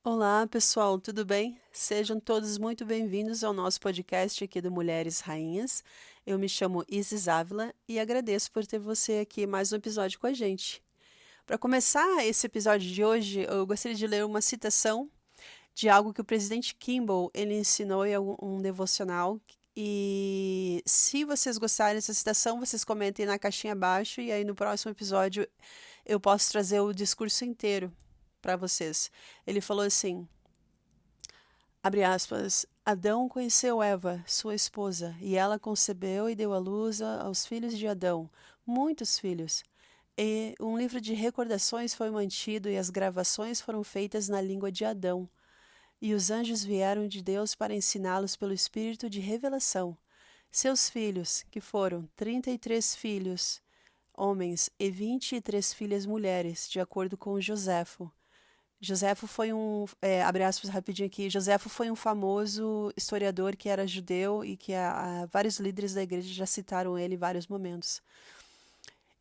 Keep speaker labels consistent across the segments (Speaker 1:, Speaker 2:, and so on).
Speaker 1: Olá, pessoal, tudo bem? Sejam todos muito bem-vindos ao nosso podcast aqui do Mulheres Rainhas. Eu me chamo Isis Ávila e agradeço por ter você aqui mais um episódio com a gente. Para começar esse episódio de hoje, eu gostaria de ler uma citação de algo que o presidente Kimball ele ensinou em um devocional. E se vocês gostarem dessa citação, vocês comentem na caixinha abaixo e aí no próximo episódio eu posso trazer o discurso inteiro para vocês. Ele falou assim: abre aspas, Adão conheceu Eva, sua esposa, e ela concebeu e deu à luz aos filhos de Adão, muitos filhos. E um livro de recordações foi mantido e as gravações foram feitas na língua de Adão. E os anjos vieram de Deus para ensiná-los pelo espírito de revelação. Seus filhos, que foram 33 filhos homens e 23 filhas mulheres, de acordo com Joséfo. Joséfo foi abre aspas rapidinho aqui, Joséfo foi um famoso historiador que era judeu e que vários líderes da igreja já citaram ele em vários momentos.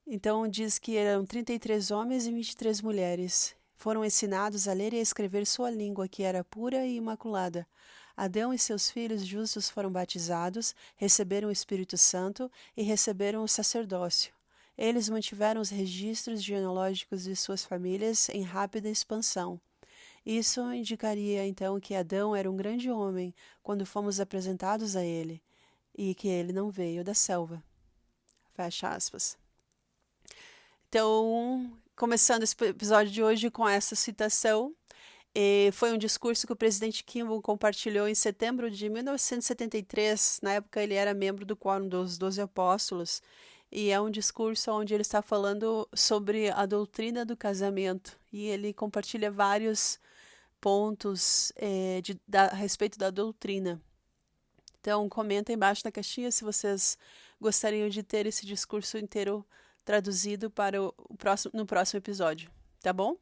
Speaker 1: Então diz que eram 33 homens e 23 mulheres. Foram ensinados a ler e a escrever sua língua, que era pura e imaculada. Adão e seus filhos justos foram batizados, receberam o Espírito Santo e receberam o sacerdócio. Eles mantiveram os registros genealógicos de suas famílias em rápida expansão. Isso indicaria então que Adão era um grande homem quando fomos apresentados a ele, e que ele não veio da selva. Fecha aspas. Então, começando esse episódio de hoje com essa citação, foi um discurso que o presidente Kimball compartilhou em setembro de 1973. Na época, ele era membro do Quórum dos 12 Apóstolos. E é um discurso onde ele está falando sobre a doutrina do casamento. E ele compartilha vários pontos a respeito da doutrina. Então, comenta embaixo na caixinha se vocês gostariam de ter esse discurso inteiro traduzido para no próximo episódio, tá bom?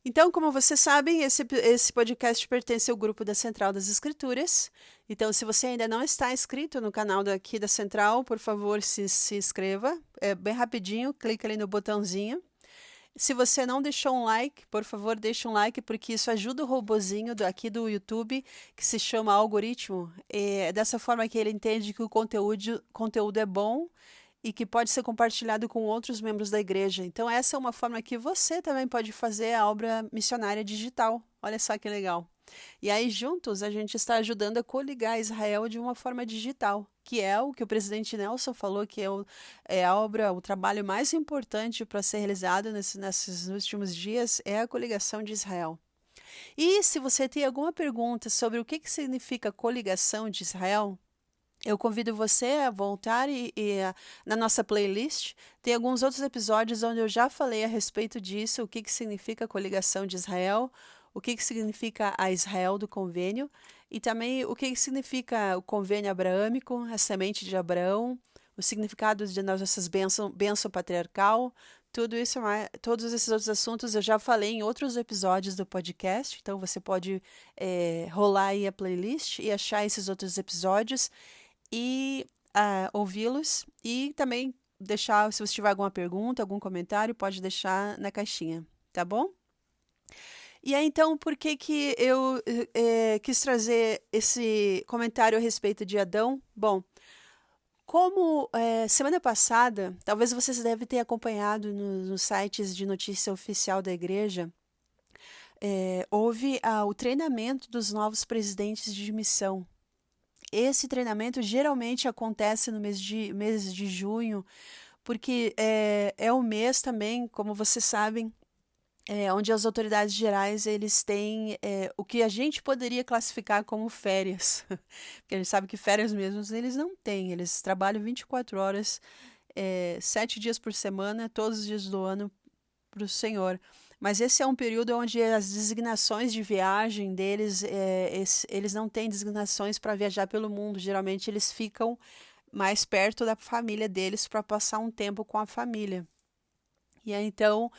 Speaker 1: Então, como vocês sabem, esse podcast pertence ao grupo da Central das Escrituras. Então, se você ainda não está inscrito no canal daqui da Central, por favor, se inscreva. É bem rapidinho, clica ali no botãozinho. Se você não deixou um like, por favor, deixe um like, porque isso ajuda o robozinho aqui do YouTube, que se chama algoritmo. É dessa forma que ele entende que o conteúdo é bom e que pode ser compartilhado com outros membros da igreja. Então, essa é uma forma que você também pode fazer a obra missionária digital. Olha só que legal. E aí, juntos, a gente está ajudando a coligar Israel de uma forma digital, que é o que o presidente Nelson falou, que é a obra, o trabalho mais importante para ser realizado nesses últimos dias, é a coligação de Israel. E se você tem alguma pergunta sobre o que significa coligação de Israel, eu convido você a voltar na nossa playlist. Tem alguns outros episódios onde eu já falei a respeito disso, o que significa a coligação de Israel, o que significa a Israel do convênio, e também o que significa o convênio abraâmico, a semente de Abraão, o significado de nossas bênção patriarcal, tudo isso, todos esses outros assuntos eu já falei em outros episódios do podcast, então você pode rolar aí a playlist e achar esses outros episódios e ouvi-los e também deixar, se você tiver alguma pergunta, algum comentário, pode deixar na caixinha, tá bom? E aí, então, por que que eu quis trazer esse comentário a respeito de Adão? Bom, como semana passada, talvez vocês devem ter acompanhado nos sites de notícia oficial da igreja, houve o treinamento dos novos presidentes de missão. Esse treinamento geralmente acontece no mês de junho, porque é o mês também, como vocês sabem, onde as autoridades gerais eles têm o que a gente poderia classificar como férias. Porque a gente sabe que férias mesmos eles não têm, eles trabalham 24 horas, 7 dias por semana, todos os dias do ano para o Senhor. Mas esse é um período onde as designações de viagem deles, eles não têm designações para viajar pelo mundo. Geralmente eles ficam mais perto da família deles para passar um tempo com a família. E aí, então,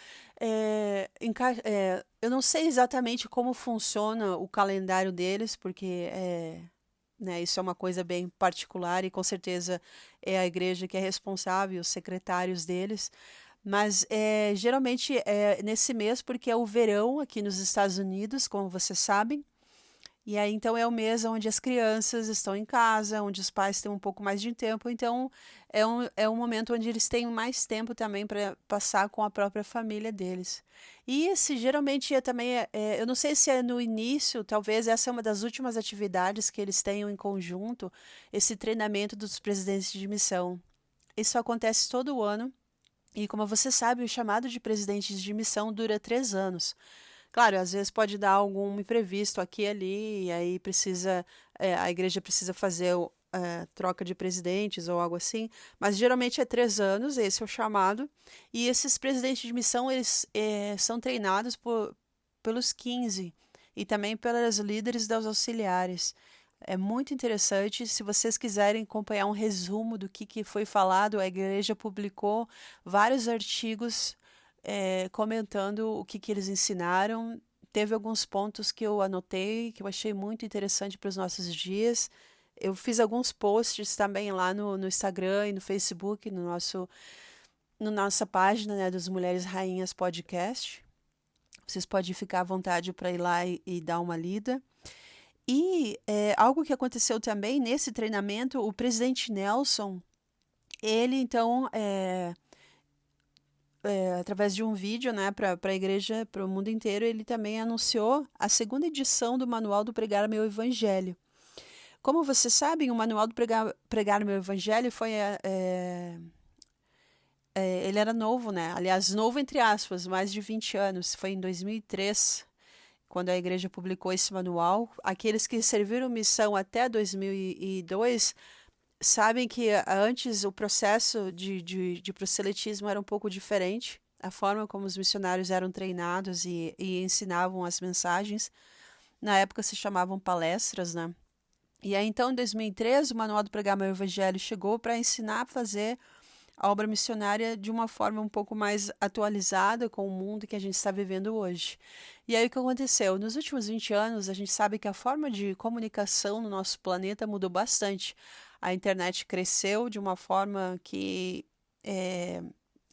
Speaker 1: eu não sei exatamente como funciona o calendário deles, porque né, isso é uma coisa bem particular e com certeza é a igreja que é responsável, os secretários deles. Mas geralmente é nesse mês, porque é o verão aqui nos Estados Unidos, como vocês sabem. E aí, então, é o mês onde as crianças estão em casa, onde os pais têm um pouco mais de tempo. Então, é um momento onde eles têm mais tempo também para passar com a própria família deles. E esse geralmente também eu não sei se é no início, talvez essa é uma das últimas atividades que eles tenham em conjunto, esse treinamento dos presidentes de missão. Isso acontece todo ano. E como você sabe, o chamado de presidentes de missão dura 3 anos. Claro, às vezes pode dar algum imprevisto aqui e ali, e aí a igreja precisa fazer troca de presidentes ou algo assim, mas geralmente é 3 anos, esse é o chamado, e esses presidentes de missão, eles são treinados pelos 15 e também pelas líderes das auxiliares. É muito interessante. Se vocês quiserem acompanhar um resumo do que foi falado, a igreja publicou vários artigos comentando o que eles ensinaram. Teve alguns pontos que eu anotei, que eu achei muito interessante para os nossos dias. Eu fiz alguns posts também lá no Instagram e no Facebook, no nossa página, né, dos Mulheres Rainhas Podcast. Vocês podem ficar à vontade para ir lá e dar uma lida. E algo que aconteceu também nesse treinamento, o presidente Nelson, ele então, através de um vídeo, né, para a igreja, para o mundo inteiro, ele também anunciou a segunda edição do Manual do Pregar Meu Evangelho. Como vocês sabem, o Manual do Pregar Meu Evangelho ele era novo, né? Aliás, novo entre aspas, mais de 20 anos. Foi em 2003, quando a igreja publicou esse manual. Aqueles que serviram missão até 2002 sabem que antes o processo de proselitismo era um pouco diferente. A forma como os missionários eram treinados e ensinavam as mensagens. Na época se chamavam palestras, né? E aí, então, em 2013, o Manual do Pregar Meu Evangelho chegou para ensinar a fazer a obra missionária de uma forma um pouco mais atualizada com o mundo que a gente está vivendo hoje. E aí o que aconteceu? Nos últimos 20 anos, a gente sabe que a forma de comunicação no nosso planeta mudou bastante. A internet cresceu de uma forma que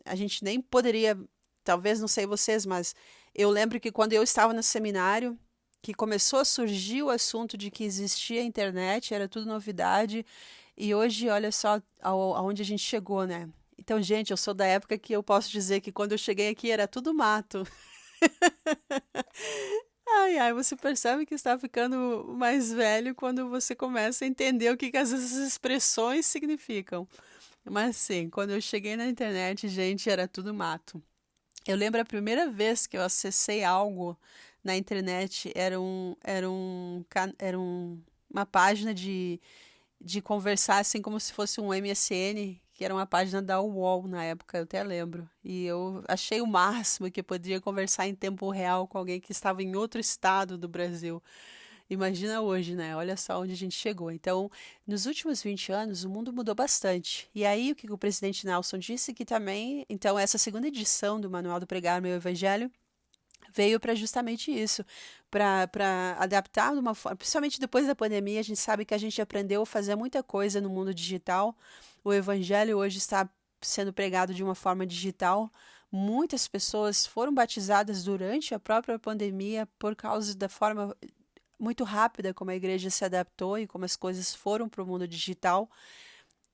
Speaker 1: a gente nem poderia, talvez não sei vocês, mas eu lembro que quando eu estava no seminário, que começou a surgir o assunto de que existia internet, era tudo novidade, e hoje, olha só aonde a gente chegou, né? Então, gente, eu sou da época que eu posso dizer que quando eu cheguei aqui era tudo mato. Ai, ai, você percebe que está ficando mais velho quando você começa a entender o que essas expressões significam. Mas sim, quando eu cheguei na internet, gente, era tudo mato. Eu lembro a primeira vez que eu acessei algo na internet, uma página de conversar assim como se fosse um MSN, que era uma página da UOL na época, eu até lembro. E eu achei o máximo que eu podia conversar em tempo real com alguém que estava em outro estado do Brasil. Imagina hoje, né? Olha só onde a gente chegou. Então, nos últimos 20 anos, o mundo mudou bastante. E aí, o que o presidente Nelson disse que também, então, essa segunda edição do Manual do Pregar Meu Evangelho veio para justamente isso, para adaptar de uma forma, principalmente depois da pandemia, a gente sabe que a gente aprendeu a fazer muita coisa no mundo digital. O evangelho hoje está sendo pregado de uma forma digital. Muitas pessoas foram batizadas durante a própria pandemia por causa da forma muito rápida como a igreja se adaptou e como as coisas foram para o mundo digital.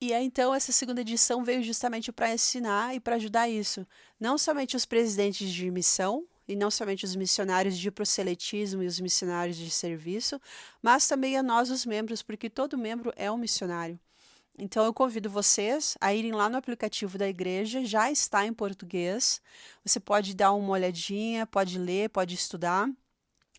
Speaker 1: E aí, então, essa segunda edição veio justamente para ensinar e para ajudar isso. Não somente os presidentes de missão, e não somente os missionários de proselitismo e os missionários de serviço, mas também a nós, os membros, porque todo membro é um missionário. Então, eu convido vocês a irem lá no aplicativo da igreja, já está em português. Você pode dar uma olhadinha, pode ler, pode estudar.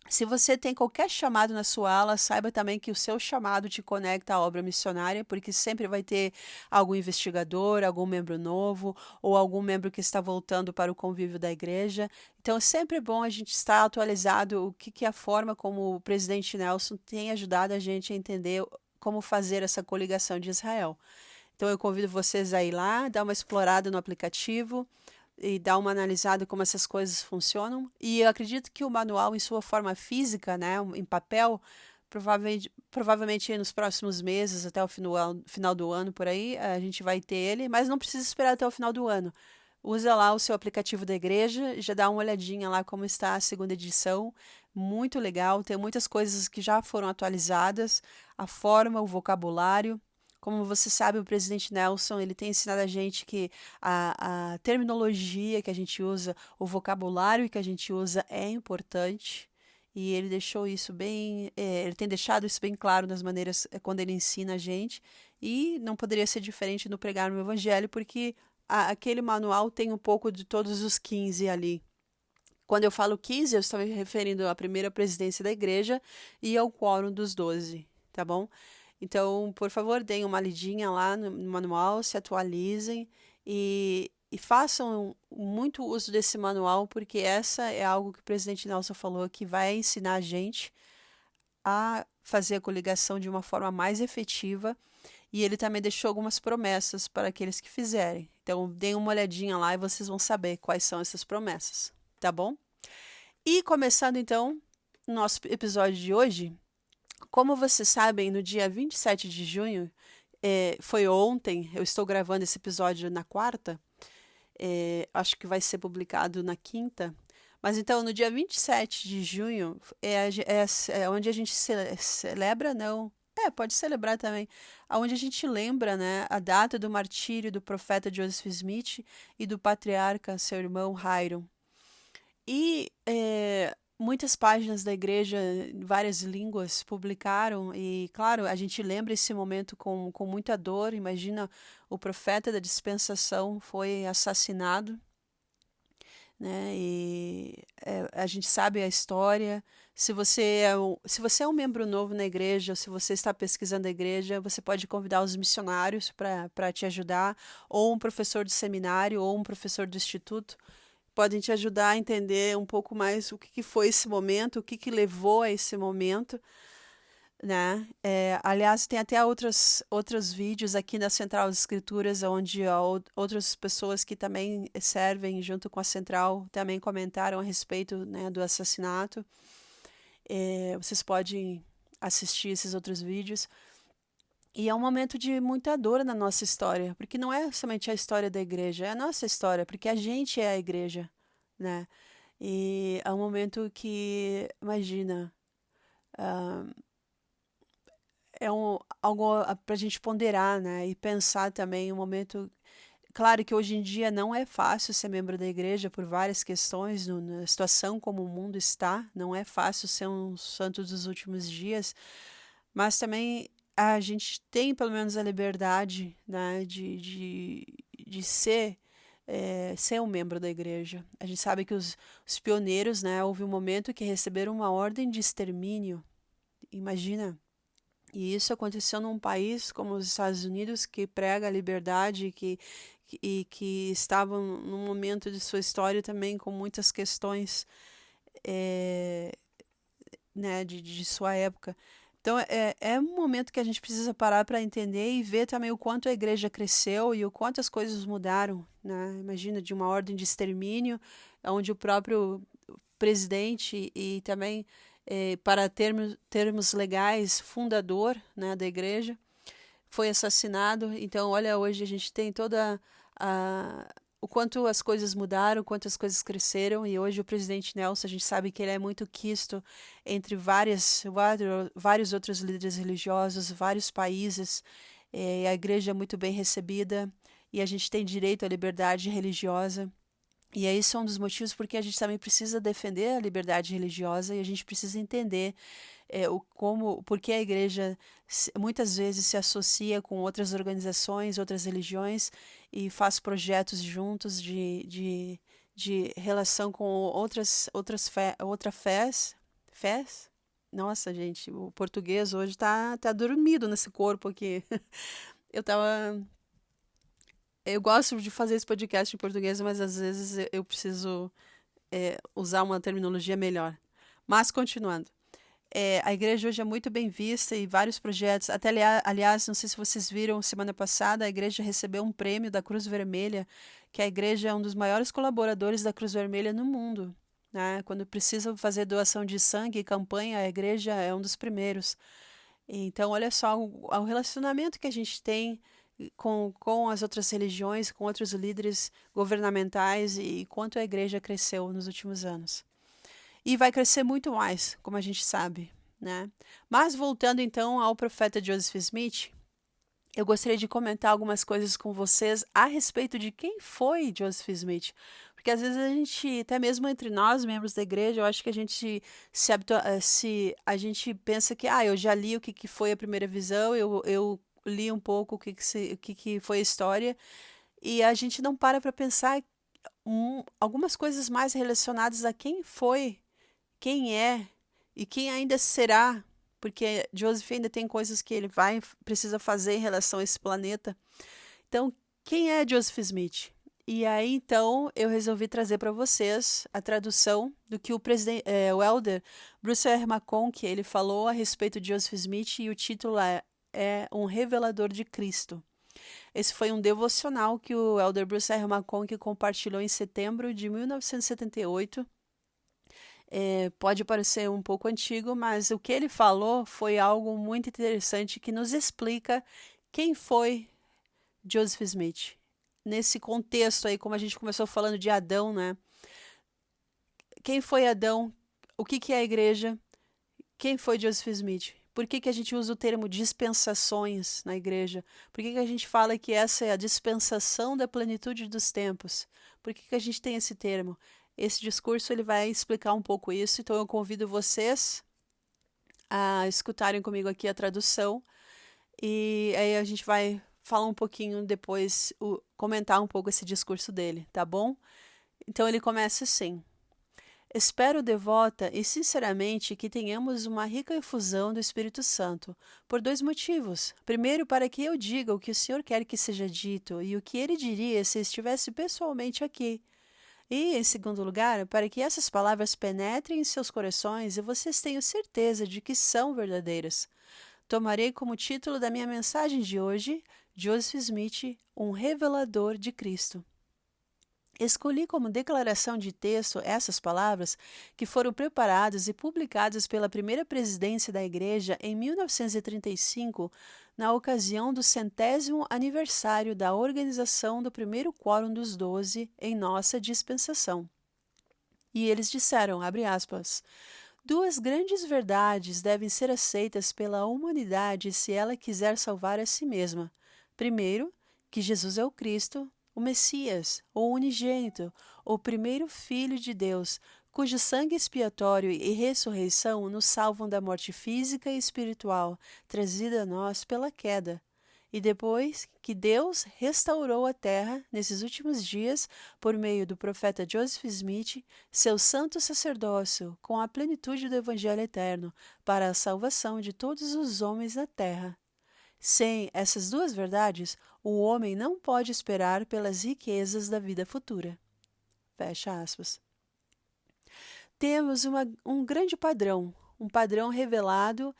Speaker 1: Se você tem qualquer chamado na sua ala, saiba também que o seu chamado te conecta à obra missionária, porque sempre vai ter algum investigador, algum membro novo, ou algum membro que está voltando para o convívio da igreja. Então, é sempre bom a gente estar atualizado o que é a forma como o presidente Nelson tem ajudado a gente a entender como fazer essa coligação de Israel. Então, eu convido vocês a ir lá, dar uma explorada no aplicativo e dar uma analisada como essas coisas funcionam. E eu acredito que o manual, em sua forma física, né, em papel, provavelmente nos próximos meses, até o final do ano, por aí, a gente vai ter ele, mas não precisa esperar até o final do ano. Usa lá o seu aplicativo da igreja e já dá uma olhadinha lá como está a segunda edição. Muito legal, tem muitas coisas que já foram atualizadas, a forma, o vocabulário. Como você sabe, o presidente Nelson, ele tem ensinado a gente que a terminologia que a gente usa, o vocabulário que a gente usa é importante. E ele deixou isso bem, ele tem deixado isso bem claro nas maneiras quando ele ensina a gente. E não poderia ser diferente no pregar no evangelho, porque aquele manual tem um pouco de todos os 15 ali. Quando eu falo 15, eu estou me referindo à primeira presidência da igreja e ao quórum dos 12, tá bom? Então, por favor, deem uma lidinha lá no manual, se atualizem e façam muito uso desse manual, porque essa é algo que o presidente Nelson falou que vai ensinar a gente a fazer a coligação de uma forma mais efetiva. E ele também deixou algumas promessas para aqueles que fizerem. Então, deem uma olhadinha lá e vocês vão saber quais são essas promessas, tá bom? E começando então o nosso episódio de hoje, como vocês sabem, no dia 27 de junho, foi ontem, eu estou gravando esse episódio na quarta, acho que vai ser publicado na quinta, mas então no dia 27 de junho é onde a gente celebra, não, pode celebrar também, onde a gente lembra, né, a data do martírio do profeta Joseph Smith e do patriarca, seu irmão Hiram. E muitas páginas da igreja, em várias línguas, publicaram, e claro, a gente lembra esse momento com muita dor. Imagina, o profeta da dispensação foi assassinado, né? E a gente sabe a história. Se você é um membro novo na igreja, ou se você está pesquisando a igreja, você pode convidar os missionários para te ajudar, ou um professor de seminário, ou um professor do instituto. Podem te ajudar a entender um pouco mais o que foi esse momento, o que levou a esse momento, né? Aliás, tem até outros vídeos aqui na Central das Escrituras, onde outras pessoas que também servem junto com a Central também comentaram a respeito, né, do assassinato. Vocês podem assistir esses outros vídeos. E é um momento de muita dor na nossa história, porque não é somente a história da igreja, é a nossa história, porque a gente é a igreja, né? E é um momento que, imagina, algo para a gente ponderar, né? E pensar também, um momento. Claro que hoje em dia não é fácil ser membro da igreja por várias questões, na situação como o mundo está, não é fácil ser um santo dos últimos dias, mas também a gente tem pelo menos a liberdade, né, de ser um membro da igreja. A gente sabe que os pioneiros, né, houve um momento que receberam uma ordem de extermínio, imagina. E isso aconteceu num país como os Estados Unidos, que prega a liberdade, que estavam num momento de sua história também com muitas questões, né, de sua época. Então, é um momento que a gente precisa parar para entender e ver também o quanto a igreja cresceu e o quanto as coisas mudaram, né? Imagina, de uma ordem de extermínio, onde o próprio presidente e também, para termos legais, fundador, né, da igreja, foi assassinado. Então, olha, hoje a gente tem toda o quanto as coisas mudaram, o quanto as coisas cresceram, e hoje o presidente Nelson, a gente sabe que ele é muito quisto entre vários outros líderes religiosos, vários países, a igreja é muito bem recebida, e a gente tem direito à liberdade religiosa. E esse é um dos motivos porque a gente também precisa defender a liberdade religiosa e a gente precisa entender porque a igreja muitas vezes se associa com outras organizações, outras religiões e faz projetos juntos de relação com outras fés. Nossa, gente, o português hoje tá dormido nesse corpo aqui. Eu gosto de fazer esse podcast em português, mas às vezes eu preciso usar uma terminologia melhor. Mas, continuando. A igreja hoje é muito bem vista e vários projetos. Até, aliás, não sei se vocês viram, semana passada, a igreja recebeu um prêmio da Cruz Vermelha, que a igreja é um dos maiores colaboradores da Cruz Vermelha no mundo, né? Quando precisa fazer doação de sangue e campanha, a igreja é um dos primeiros. Então, olha só o relacionamento que a gente tem, com as outras religiões, com outros líderes governamentais e quanto a igreja cresceu nos últimos anos. E vai crescer muito mais, como a gente sabe, né? Mas voltando então ao profeta Joseph Smith, eu gostaria de comentar algumas coisas com vocês a respeito de quem foi Joseph Smith. Porque às vezes a gente, até mesmo entre nós, membros da igreja, eu acho que a gente a gente pensa que, eu já li o que foi a primeira visão, eu li um pouco o que foi a história, e a gente não para pensar algumas coisas mais relacionadas a quem foi, quem é e quem ainda será, porque Joseph ainda tem coisas que ele precisa fazer em relação a esse planeta. Então, quem é Joseph Smith? E aí, então, eu resolvi trazer para vocês a tradução do que o elder Bruce R. McConkie, ele falou a respeito de Joseph Smith, e o título é Um Revelador de Cristo. Esse foi um devocional que o elder Bruce R. McConkie compartilhou em setembro de 1978. Pode parecer um pouco antigo, mas o que ele falou foi algo muito interessante que nos explica quem foi Joseph Smith. Nesse contexto aí, como a gente começou falando de Adão, né? Quem foi Adão? O que é a igreja? Quem foi Joseph Smith? Por que a gente usa o termo dispensações na igreja? Por que a gente fala que essa é a dispensação da plenitude dos tempos? Por que a gente tem esse termo? Esse discurso ele vai explicar um pouco isso, então eu convido vocês a escutarem comigo aqui a tradução, e aí a gente vai falar um pouquinho depois, comentar um pouco esse discurso dele, tá bom? Então ele começa assim: Espero devota e sinceramente que tenhamos uma rica efusão do Espírito Santo, por dois motivos. Primeiro, para que eu diga o que o Senhor quer que seja dito e o que ele diria se estivesse pessoalmente aqui. E, em segundo lugar, para que essas palavras penetrem em seus corações e vocês tenham certeza de que são verdadeiras. Tomarei como título da minha mensagem de hoje, Joseph Smith, um revelador de Cristo. Escolhi como declaração de texto essas palavras que foram preparadas e publicadas pela primeira presidência da Igreja em 1935, na ocasião do 100º aniversário da organização do primeiro Quórum dos 12 em nossa dispensação. E eles disseram, abre aspas, duas grandes verdades devem ser aceitas pela humanidade se ela quiser salvar a si mesma. Primeiro, que Jesus é o Cristo, o Messias, o unigênito, o primeiro Filho de Deus, cujo sangue expiatório e ressurreição nos salvam da morte física e espiritual, trazida a nós pela queda. E depois que Deus restaurou a terra nesses últimos dias por meio do profeta Joseph Smith, seu santo sacerdócio, com a plenitude do Evangelho eterno, para a salvação de todos os homens na terra. Sem essas duas verdades, o homem não pode esperar pelas riquezas da vida futura. Fecha aspas. Temos um grande padrão, um padrão revelado,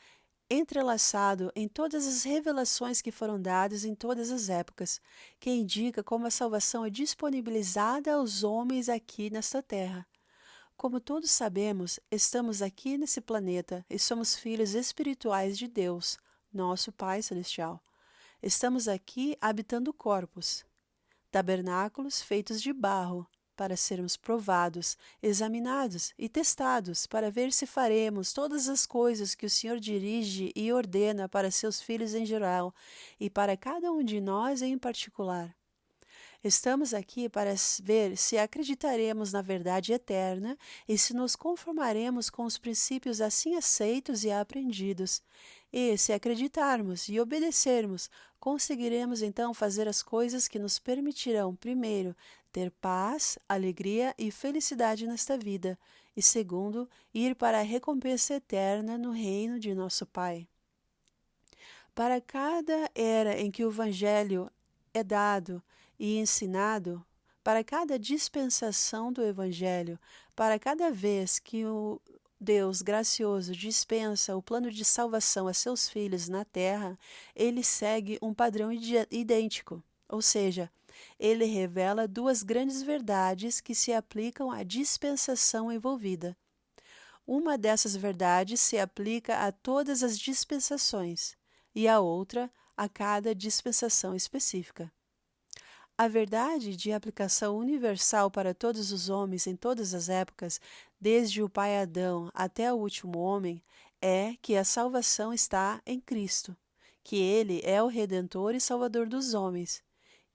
Speaker 1: entrelaçado em todas as revelações que foram dadas em todas as épocas, que indica como a salvação é disponibilizada aos homens aqui nesta terra. Como todos sabemos, estamos aqui nesse planeta e somos filhos espirituais de Deus, nosso Pai Celestial. Estamos aqui habitando corpos, tabernáculos feitos de barro, para sermos provados, examinados e testados, para ver se faremos todas as coisas que o Senhor dirige e ordena para seus filhos em geral e para cada um de nós em particular. Estamos aqui para ver se acreditaremos na verdade eterna e se nos conformaremos com os princípios assim aceitos e aprendidos. E, se acreditarmos e obedecermos, conseguiremos então fazer as coisas que nos permitirão, primeiro, ter paz, alegria e felicidade nesta vida, e segundo, ir para a recompensa eterna no reino de nosso Pai. Para cada era em que o Evangelho é dado e ensinado, para cada dispensação do Evangelho, para cada vez que o Deus gracioso dispensa o plano de salvação a seus filhos na terra, ele segue um padrão idêntico, ou seja, ele revela duas grandes verdades que se aplicam à dispensação envolvida. Uma dessas verdades se aplica a todas as dispensações, e a outra a cada dispensação específica. A verdade de aplicação universal para todos os homens em todas as épocas, desde o pai Adão até o último homem, é que a salvação está em Cristo, que Ele é o Redentor e Salvador dos homens,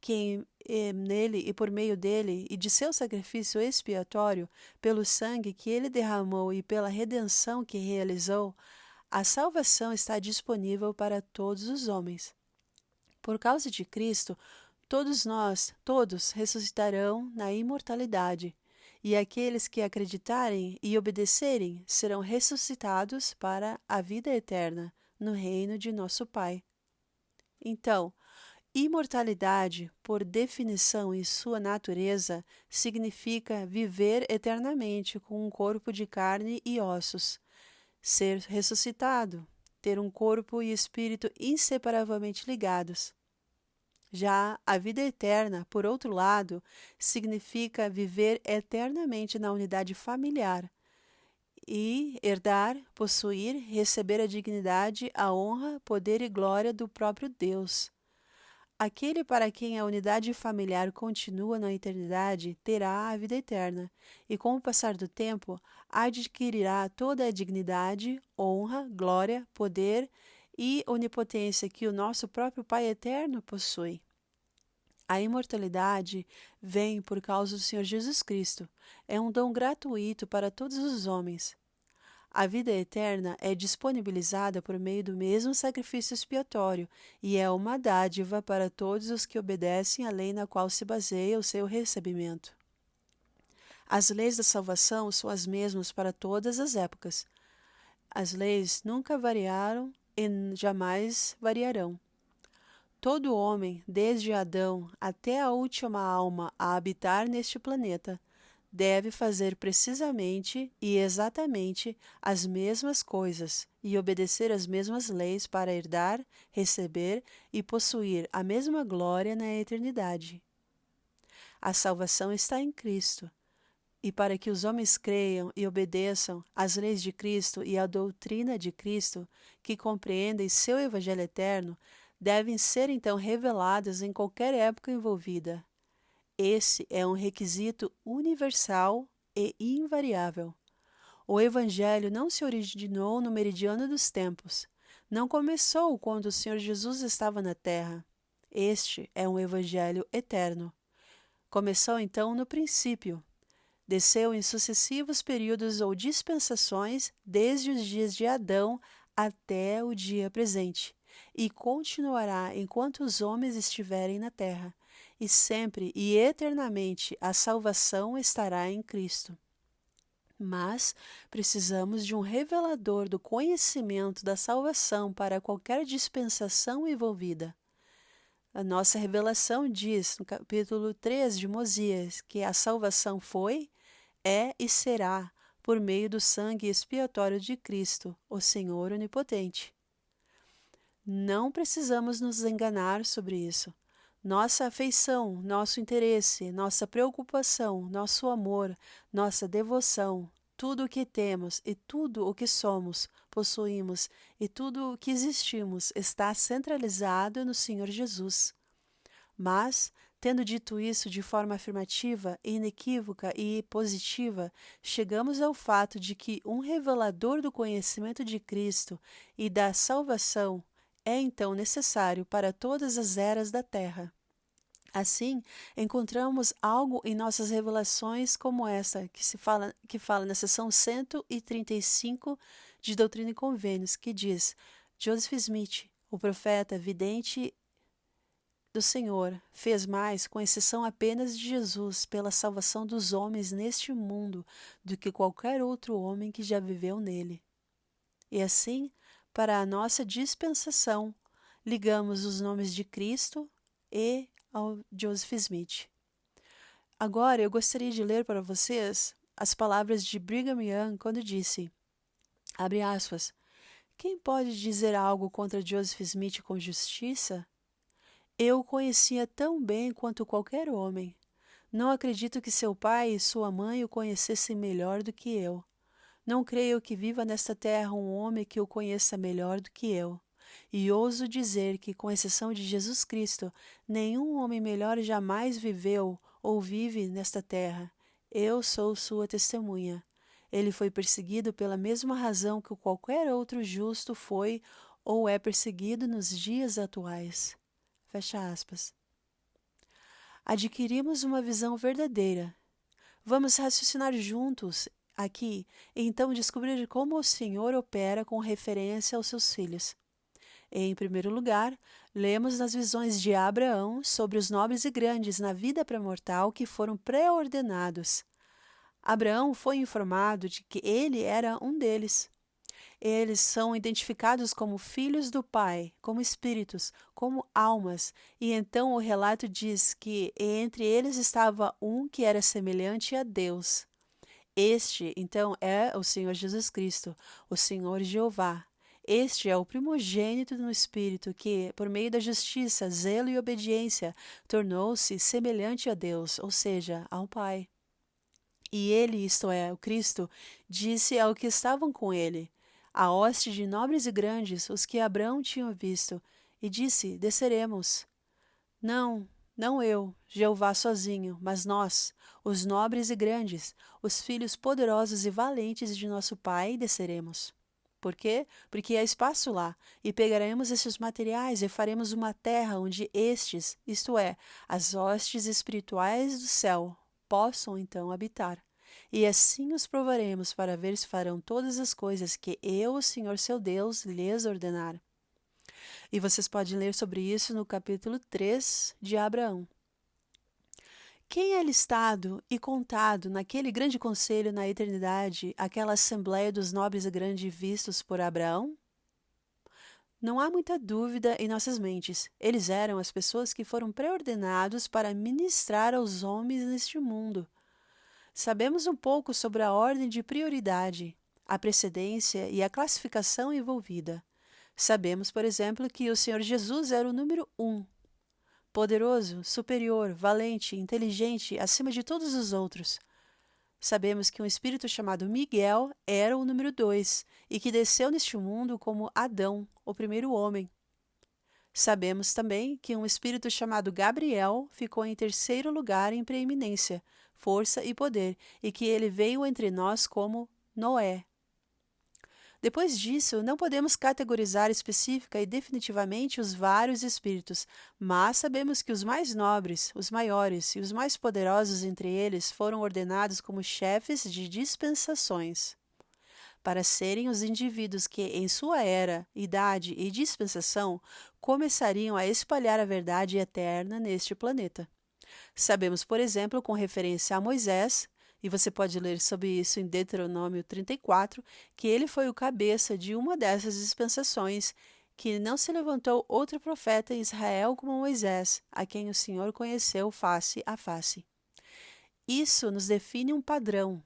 Speaker 1: que nele e por meio dele e de seu sacrifício expiatório, pelo sangue que ele derramou e pela redenção que realizou, a salvação está disponível para todos os homens. Por causa de Cristo, todos ressuscitarão na imortalidade, e aqueles que acreditarem e obedecerem serão ressuscitados para a vida eterna, no reino de nosso Pai. Então, imortalidade, por definição em sua natureza, significa viver eternamente com um corpo de carne e ossos, ser ressuscitado, ter um corpo e espírito inseparavelmente ligados. Já a vida eterna, por outro lado, significa viver eternamente na unidade familiar e herdar, possuir, receber a dignidade, a honra, poder e glória do próprio Deus. Aquele para quem a unidade familiar continua na eternidade terá a vida eterna, e com o passar do tempo adquirirá toda a dignidade, honra, glória, poder e onipotência que o nosso próprio Pai eterno possui. A imortalidade vem por causa do Senhor Jesus Cristo. É um dom gratuito para todos os homens. A vida eterna é disponibilizada por meio do mesmo sacrifício expiatório e é uma dádiva para todos os que obedecem à lei na qual se baseia o seu recebimento. As leis da salvação são as mesmas para todas as épocas. As leis nunca variaram e jamais variarão. Todo homem, desde Adão até a última alma a habitar neste planeta, deve fazer precisamente e exatamente as mesmas coisas e obedecer às mesmas leis para herdar, receber e possuir a mesma glória na eternidade. A salvação está em Cristo, e para que os homens creiam e obedeçam às leis de Cristo e à doutrina de Cristo, que compreendem seu Evangelho eterno, devem ser então reveladas em qualquer época envolvida. Esse é um requisito universal e invariável. O Evangelho não se originou no meridiano dos tempos. Não começou quando o Senhor Jesus estava na terra. Este é um Evangelho eterno. Começou então no princípio. Desceu em sucessivos períodos ou dispensações, desde os dias de Adão até o dia presente, e continuará enquanto os homens estiverem na terra, e sempre e eternamente a salvação estará em Cristo. Mas precisamos de um revelador do conhecimento da salvação para qualquer dispensação envolvida. A nossa revelação diz, no capítulo 3 de Mosias, que a salvação foi, é e será por meio do sangue expiatório de Cristo, o Senhor Onipotente. Não precisamos nos enganar sobre isso. Nossa afeição, nosso interesse, nossa preocupação, nosso amor, nossa devoção, tudo o que temos e tudo o que somos, possuímos e tudo o que existimos está centralizado no Senhor Jesus. Mas, tendo dito isso de forma afirmativa, inequívoca e positiva, chegamos ao fato de que um revelador do conhecimento de Cristo e da salvação é então necessário para todas as eras da Terra. Assim, encontramos algo em nossas revelações como essa, que fala na seção 135 de Doutrina e Convênios, que diz: Joseph Smith, o profeta vidente do Senhor, fez mais, com exceção apenas de Jesus, pela salvação dos homens neste mundo, do que qualquer outro homem que já viveu nele. E assim, para a nossa dispensação, ligamos os nomes de Cristo e ao Joseph Smith. Agora eu gostaria de ler para vocês as palavras de Brigham Young quando disse, abre aspas, quem pode dizer algo contra Joseph Smith com justiça? Eu o conhecia tão bem quanto qualquer homem. Não acredito que seu pai e sua mãe o conhecessem melhor do que eu. Não creio que viva nesta terra um homem que o conheça melhor do que eu. E ouso dizer que, com exceção de Jesus Cristo, nenhum homem melhor jamais viveu ou vive nesta terra. Eu sou sua testemunha. Ele foi perseguido pela mesma razão que qualquer outro justo foi ou é perseguido nos dias atuais. Fecha aspas. Adquirimos uma visão verdadeira. Vamos raciocinar juntos aqui e então descobrir como o Senhor opera com referência aos seus filhos. Em primeiro lugar, lemos nas visões de Abraão sobre os nobres e grandes na vida pré-mortal que foram pré-ordenados. Abraão foi informado de que ele era um deles. Eles são identificados como filhos do Pai, como espíritos, como almas, e então o relato diz que entre eles estava um que era semelhante a Deus. Este, então, é o Senhor Jesus Cristo, o Senhor Jeová. Este é o primogênito no Espírito que, por meio da justiça, zelo e obediência, tornou-se semelhante a Deus, ou seja, ao Pai. E ele, isto é, o Cristo, disse ao que estavam com ele, a hoste de nobres e grandes, os que Abraão tinha visto, e disse: Desceremos. Não eu, Jeová sozinho, mas nós, os nobres e grandes, os filhos poderosos e valentes de nosso Pai, desceremos. Por quê? Porque há espaço lá, e pegaremos estes materiais e faremos uma terra onde estes, isto é, as hostes espirituais do céu, possam então habitar. E assim os provaremos para ver se farão todas as coisas que eu, o Senhor seu Deus, lhes ordenar. E vocês podem ler sobre isso no capítulo 3 de Abraão. Quem é listado e contado naquele grande conselho na eternidade, aquela assembleia dos nobres e grandes vistos por Abraão? Não há muita dúvida em nossas mentes. Eles eram as pessoas que foram pré-ordenados para ministrar aos homens neste mundo. Sabemos um pouco sobre a ordem de prioridade, a precedência e a classificação envolvida. Sabemos, por exemplo, que o Senhor Jesus era o número 1. Poderoso, superior, valente, inteligente, acima de todos os outros. Sabemos que um espírito chamado Miguel era o número 2 e que desceu neste mundo como Adão, o primeiro homem. Sabemos também que um espírito chamado Gabriel ficou em terceiro lugar em preeminência, força e poder, e que ele veio entre nós como Noé. Depois disso, não podemos categorizar específica e definitivamente os vários espíritos, mas sabemos que os mais nobres, os maiores e os mais poderosos entre eles foram ordenados como chefes de dispensações, para serem os indivíduos que, em sua era, idade e dispensação, começariam a espalhar a verdade eterna neste planeta. Sabemos, por exemplo, com referência a Moisés, e você pode ler sobre isso em Deuteronômio 34, que ele foi o cabeça de uma dessas dispensações, que não se levantou outro profeta em Israel como Moisés, a quem o Senhor conheceu face a face. Isso nos define um padrão.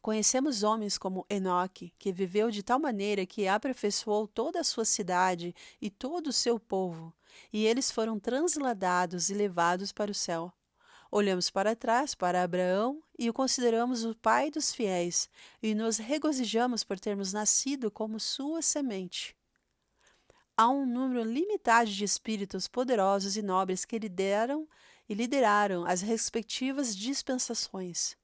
Speaker 1: Conhecemos homens como Enoque, que viveu de tal maneira que aperfeiçoou toda a sua cidade e todo o seu povo, e eles foram transladados e levados para o céu. Olhamos para trás, para Abraão, e o consideramos o pai dos fiéis, e nos regozijamos por termos nascido como sua semente. Há um número limitado de espíritos poderosos e nobres que lideraram as respectivas dispensações.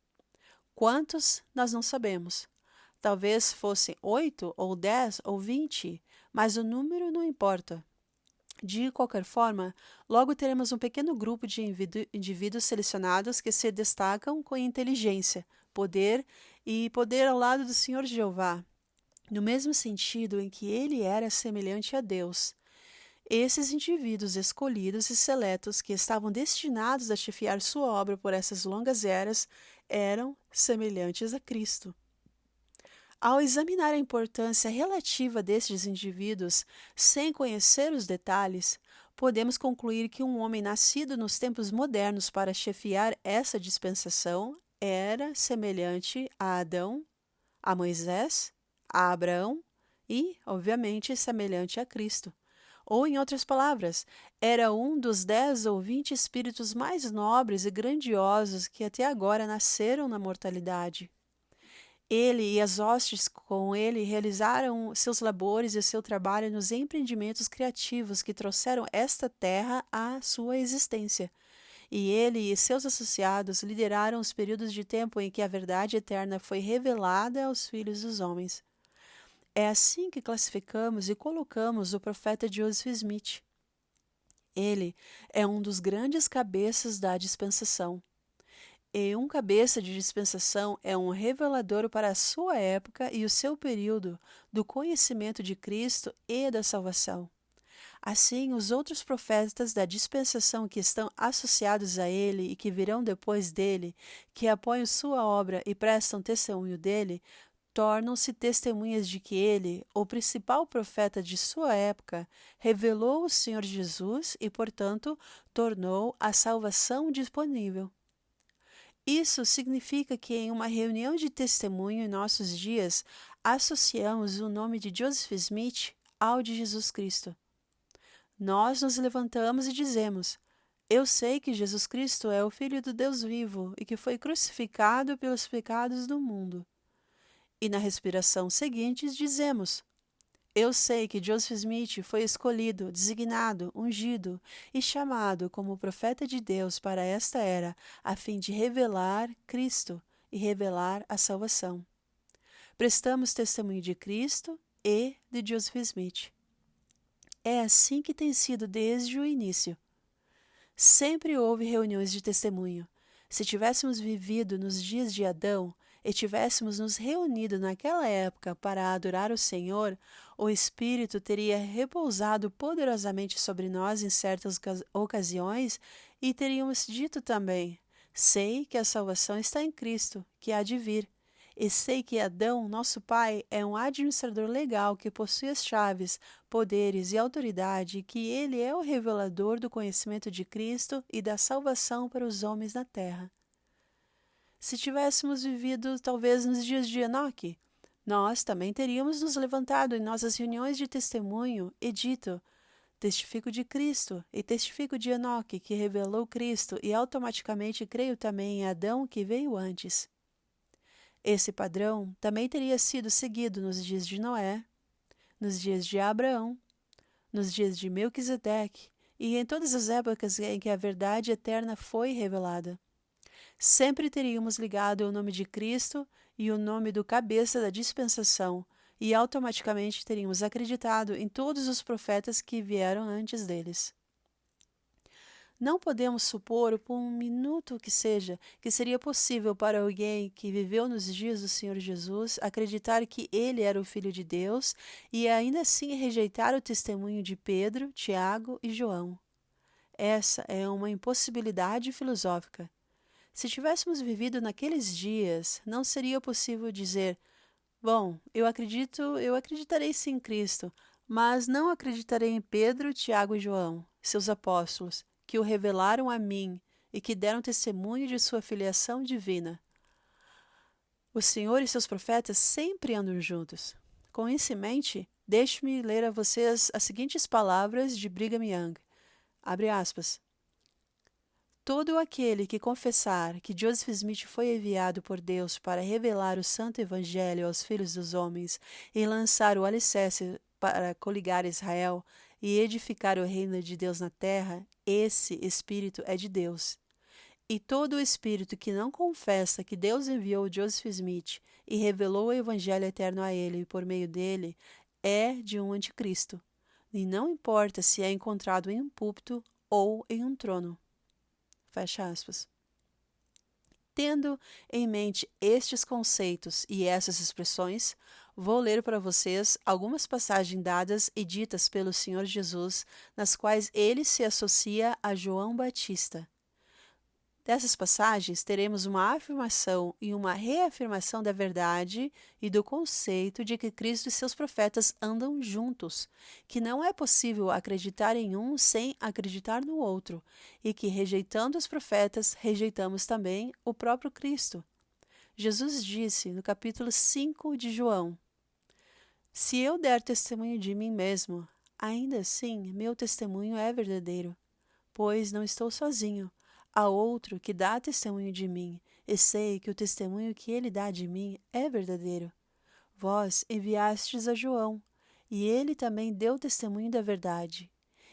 Speaker 1: Quantos, nós não sabemos. Talvez fossem 8, ou 10, ou 20, mas o número não importa. De qualquer forma, logo teremos um pequeno grupo de indivíduos selecionados que se destacam com inteligência, poder e poder ao lado do Senhor Jeová, no mesmo sentido em que ele era semelhante a Deus. Esses indivíduos escolhidos e seletos que estavam destinados a chefiar sua obra por essas longas eras eram semelhantes a Cristo. Ao examinar a importância relativa destes indivíduos, sem conhecer os detalhes, podemos concluir que um homem nascido nos tempos modernos para chefiar essa dispensação era semelhante a Adão, a Moisés, a Abraão e, obviamente, semelhante a Cristo. Ou, em outras palavras, era um dos 10 ou 20 espíritos mais nobres e grandiosos que até agora nasceram na mortalidade. Ele e as hostes com ele realizaram seus labores e o seu trabalho nos empreendimentos criativos que trouxeram esta terra à sua existência. E ele e seus associados lideraram os períodos de tempo em que a verdade eterna foi revelada aos filhos dos homens. É assim que classificamos e colocamos o profeta Joseph Smith. Ele é um dos grandes cabeças da dispensação. E um cabeça de dispensação é um revelador para a sua época e o seu período do conhecimento de Cristo e da salvação. Assim, os outros profetas da dispensação que estão associados a ele e que virão depois dele, que apoiam sua obra e prestam testemunho dele, tornam-se testemunhas de que ele, o principal profeta de sua época, revelou o Senhor Jesus e, portanto, tornou a salvação disponível. Isso significa que em uma reunião de testemunho em nossos dias, associamos o nome de Joseph Smith ao de Jesus Cristo. Nós nos levantamos e dizemos: eu sei que Jesus Cristo é o Filho do Deus vivo e que foi crucificado pelos pecados do mundo. E na respiração seguinte dizemos: eu sei que Joseph Smith foi escolhido, designado, ungido e chamado como profeta de Deus para esta era, a fim de revelar Cristo e revelar a salvação. Prestamos testemunho de Cristo e de Joseph Smith. É assim que tem sido desde o início. Sempre houve reuniões de testemunho. Se tivéssemos vivido nos dias de Adão e tivéssemos nos reunido naquela época para adorar o Senhor, o Espírito teria repousado poderosamente sobre nós em certas ocasiões e teríamos dito também: sei que a salvação está em Cristo, que há de vir. E sei que Adão, nosso pai, é um administrador legal que possui as chaves, poderes e autoridade, e que ele é o revelador do conhecimento de Cristo e da salvação para os homens na terra. Se tivéssemos vivido talvez nos dias de Enoque, nós também teríamos nos levantado em nossas reuniões de testemunho e dito: testifico de Cristo e testifico de Enoque, que revelou Cristo, e automaticamente creio também em Adão, que veio antes. Esse padrão também teria sido seguido nos dias de Noé, nos dias de Abraão, nos dias de Melquisedeque e em todas as épocas em que a verdade eterna foi revelada. Sempre teríamos ligado o nome de Cristo e o nome do cabeça da dispensação, e automaticamente teríamos acreditado em todos os profetas que vieram antes deles. Não podemos supor, por um minuto que seja, que seria possível para alguém que viveu nos dias do Senhor Jesus acreditar que ele era o Filho de Deus e ainda assim rejeitar o testemunho de Pedro, Tiago e João. Essa é uma impossibilidade filosófica. Se tivéssemos vivido naqueles dias, não seria possível dizer: bom, eu acreditarei sim em Cristo, mas não acreditarei em Pedro, Tiago e João, seus apóstolos, que o revelaram a mim e que deram testemunho de sua filiação divina. O Senhor e seus profetas sempre andam juntos. Com isso em mente, deixe-me ler a vocês as seguintes palavras de Brigham Young. Abre aspas. Todo aquele que confessar que Joseph Smith foi enviado por Deus para revelar o santo evangelho aos filhos dos homens e lançar o alicerce para coligar Israel e edificar o reino de Deus na terra, esse espírito é de Deus. E todo o espírito que não confessa que Deus enviou Joseph Smith e revelou o evangelho eterno a ele por meio dele, é de um anticristo. E não importa se é encontrado em um púlpito ou em um trono. Fecha aspas. Tendo em mente estes conceitos e essas expressões, vou ler para vocês algumas passagens dadas e ditas pelo Senhor Jesus, nas quais ele se associa a João Batista. Dessas passagens, teremos uma afirmação e uma reafirmação da verdade e do conceito de que Cristo e seus profetas andam juntos, que não é possível acreditar em um sem acreditar no outro, e que, rejeitando os profetas, rejeitamos também o próprio Cristo. Jesus disse no capítulo 5 de João: se eu der testemunho de mim mesmo, ainda assim meu testemunho é verdadeiro, pois não estou sozinho. Há outro que dá testemunho de mim, e sei que o testemunho que ele dá de mim é verdadeiro. Vós enviastes a João, e ele também deu testemunho da verdade.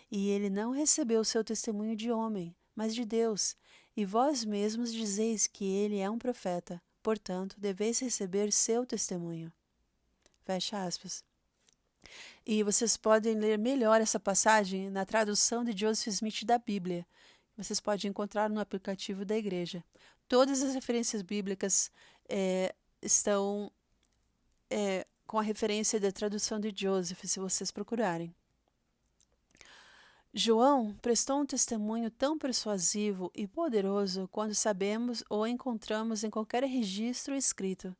Speaker 1: E ele não recebeu seu testemunho de homem, mas de Deus. E vós mesmos dizeis que ele é um profeta. Portanto, deveis receber seu testemunho. Fecha aspas. E vocês podem ler melhor essa passagem na tradução de Joseph Smith da Bíblia. Vocês podem encontrar no aplicativo da igreja. Todas as referências bíblicas estão com a referência da tradução de Joseph, se vocês procurarem. João prestou um testemunho tão persuasivo e poderoso quando sabemos ou encontramos em qualquer registro escrito.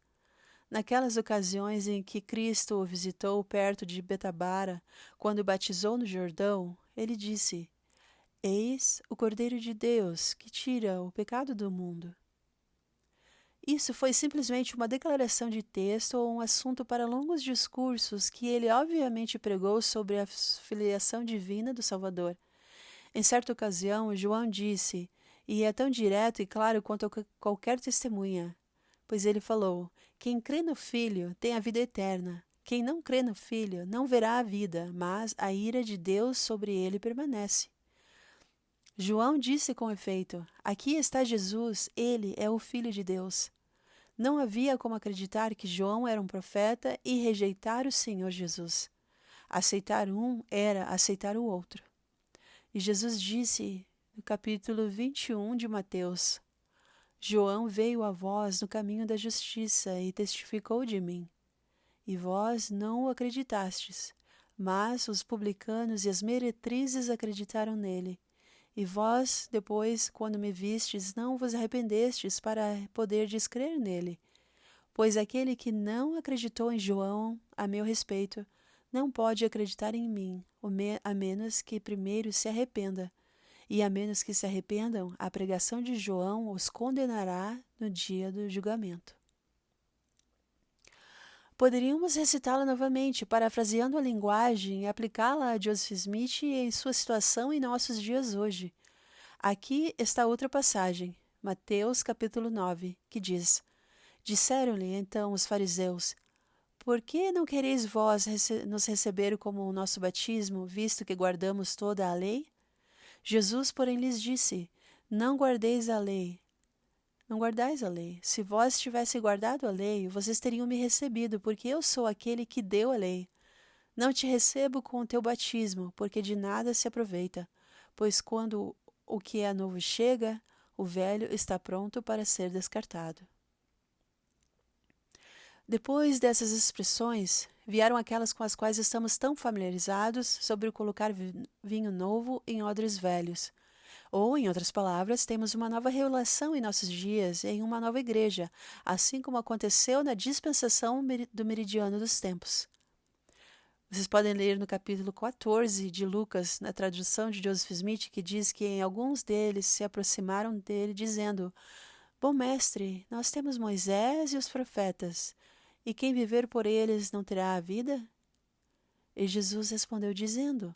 Speaker 1: Naquelas ocasiões em que Cristo o visitou perto de Betabara, quando o batizou no Jordão, ele disse: Eis o Cordeiro de Deus que tira o pecado do mundo. Isso foi simplesmente uma declaração de texto ou um assunto para longos discursos que ele obviamente pregou sobre a filiação divina do Salvador. Em certa ocasião, João disse, e é tão direto e claro quanto qualquer testemunha, pois ele falou: Quem crê no Filho tem a vida eterna. Quem não crê no Filho não verá a vida, mas a ira de Deus sobre ele permanece. João disse com efeito: Aqui está Jesus, ele é o Filho de Deus. Não havia como acreditar que João era um profeta e rejeitar o Senhor Jesus. Aceitar um era aceitar o outro. E Jesus disse no capítulo 21 de Mateus: João veio a vós no caminho da justiça e testificou de mim. E vós não o acreditastes, mas os publicanos e as meretrizes acreditaram nele. E vós, depois, quando me vistes, não vos arrependestes para poderdes crer nele. Pois aquele que não acreditou em João, a meu respeito, não pode acreditar em mim, a menos que primeiro se arrependa. E a menos que se arrependam, a pregação de João os condenará no dia do julgamento. Poderíamos recitá-la novamente, parafraseando a linguagem e aplicá-la a Joseph Smith em sua situação em nossos dias hoje. Aqui está outra passagem, Mateus capítulo 9, que diz: Disseram-lhe então os fariseus: Por que não quereis vós nos receber como o nosso batismo, visto que guardamos toda a lei? Jesus, porém, lhes disse: Não guardais a lei. Se vós tivesse guardado a lei, vocês teriam me recebido, porque eu sou aquele que deu a lei. Não te recebo com o teu batismo, porque de nada se aproveita, pois quando o que é novo chega, o velho está pronto para ser descartado. Depois dessas expressões, vieram aquelas com as quais estamos tão familiarizados sobre o colocar vinho novo em odres velhos. Ou, em outras palavras, temos uma nova revelação em nossos dias, em uma nova igreja, assim como aconteceu na dispensação do meridiano dos tempos. Vocês podem ler no capítulo 14 de Lucas, na tradução de Joseph Smith, que diz que em alguns deles se aproximaram dele, dizendo: Bom mestre, nós temos Moisés e os profetas, e quem viver por eles não terá a vida? E Jesus respondeu dizendo: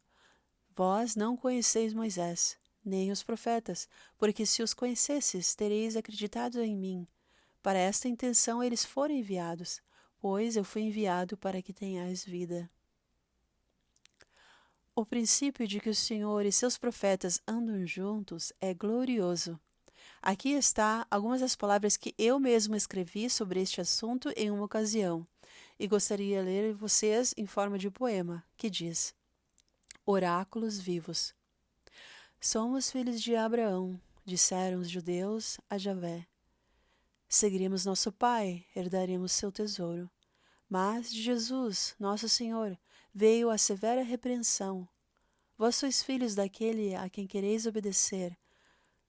Speaker 1: Vós não conheceis Moisés, nem os profetas, porque se os conhecesses, tereis acreditado em mim. Para esta intenção eles foram enviados, pois eu fui enviado para que tenhais vida. O princípio de que o Senhor e seus profetas andam juntos é glorioso. Aqui está algumas das palavras que eu mesmo escrevi sobre este assunto em uma ocasião, e gostaria de ler vocês em forma de poema, que diz: Oráculos vivos. Somos filhos de Abraão, disseram os judeus a Javé. Seguiremos nosso pai, herdaremos seu tesouro. Mas de Jesus, nosso Senhor, veio a severa repreensão. Vós sois filhos daquele a quem quereis obedecer.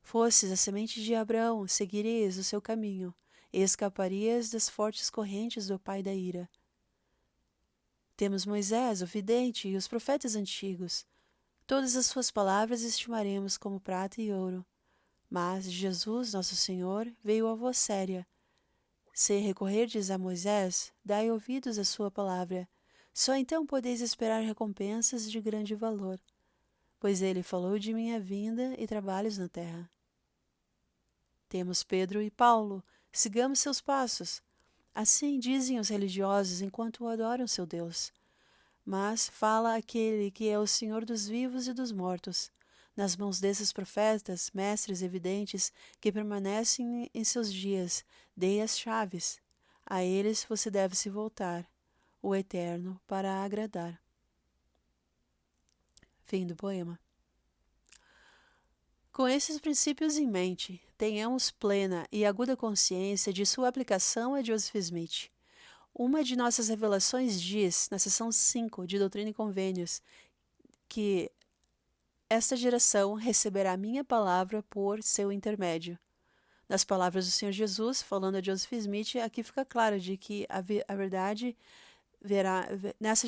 Speaker 1: Fosses a semente de Abraão, seguireis o seu caminho, e escaparias das fortes correntes do pai da ira. Temos Moisés, o vidente, e os profetas antigos. Todas as suas palavras estimaremos como prata e ouro. Mas Jesus, nosso Senhor, veio a voz séria. Se recorrerdes a Moisés, dai ouvidos à sua palavra. Só então podeis esperar recompensas de grande valor, pois ele falou de minha vinda e trabalhos na terra. Temos Pedro e Paulo, sigamos seus passos. Assim dizem os religiosos enquanto adoram seu Deus. Mas fala aquele que é o Senhor dos vivos e dos mortos. Nas mãos desses profetas, mestres evidentes, que permanecem em seus dias, dei as chaves. A eles você deve se voltar, o Eterno, para agradar. Fim do poema. Com esses princípios em mente, tenhamos plena e aguda consciência de sua aplicação a Joseph Smith. Uma de nossas revelações diz, na seção 5 de Doutrina e Convênios, que esta geração receberá minha palavra por seu intermédio. Nas palavras do Senhor Jesus, falando a Joseph Smith, aqui fica claro de que a verdade nessa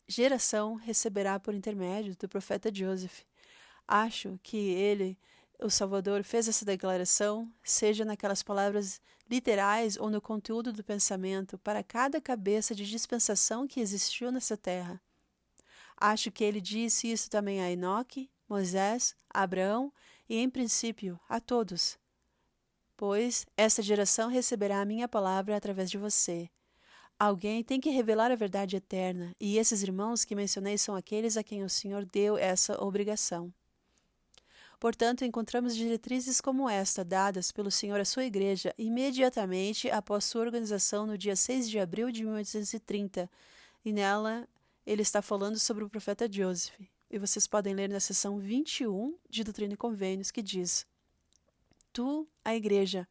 Speaker 1: geração receberá por intermédio do profeta Joseph. Acho que ele, o Salvador, fez essa declaração, seja naquelas palavras literais ou no conteúdo do pensamento, para cada cabeça de dispensação que existiu nessa terra. Acho que ele disse isso também a Enoque, Moisés, a Abraão e, em princípio, a todos. Pois esta geração receberá a minha palavra através de você. Alguém tem que revelar a verdade eterna, e esses irmãos que mencionei são aqueles a quem o Senhor deu essa obrigação. Portanto, encontramos diretrizes como esta dadas pelo Senhor à sua igreja imediatamente após sua organização no dia 6 de abril de 1830, e nela ele está falando sobre o profeta Joseph. E vocês podem ler na seção 21 de Doutrina e Convênios, que diz: Tu, a igreja,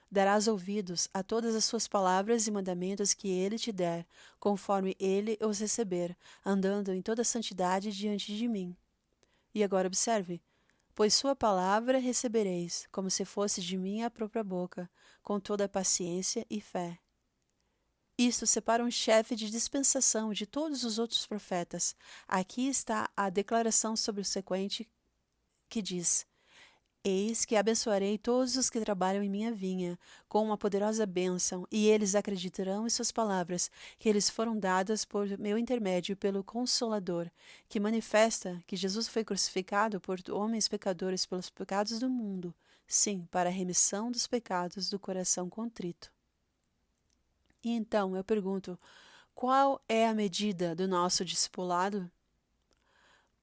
Speaker 1: darás ouvidos a todas as suas palavras e mandamentos que ele te der, conforme ele os receber, andando em toda santidade diante de mim. E agora observe: pois sua palavra recebereis, como se fosse de minha própria boca, com toda a paciência e fé. Isto separa um chefe de dispensação de todos os outros profetas. Aqui está a declaração subsequente que diz: Eis que abençoarei todos os que trabalham em minha vinha, com uma poderosa bênção, e eles acreditarão em suas palavras, que eles foram dadas por meu intermédio pelo Consolador, que manifesta que Jesus foi crucificado por homens pecadores pelos pecados do mundo, sim, para a remissão dos pecados do coração contrito. E então eu pergunto, qual é a medida do nosso discipulado?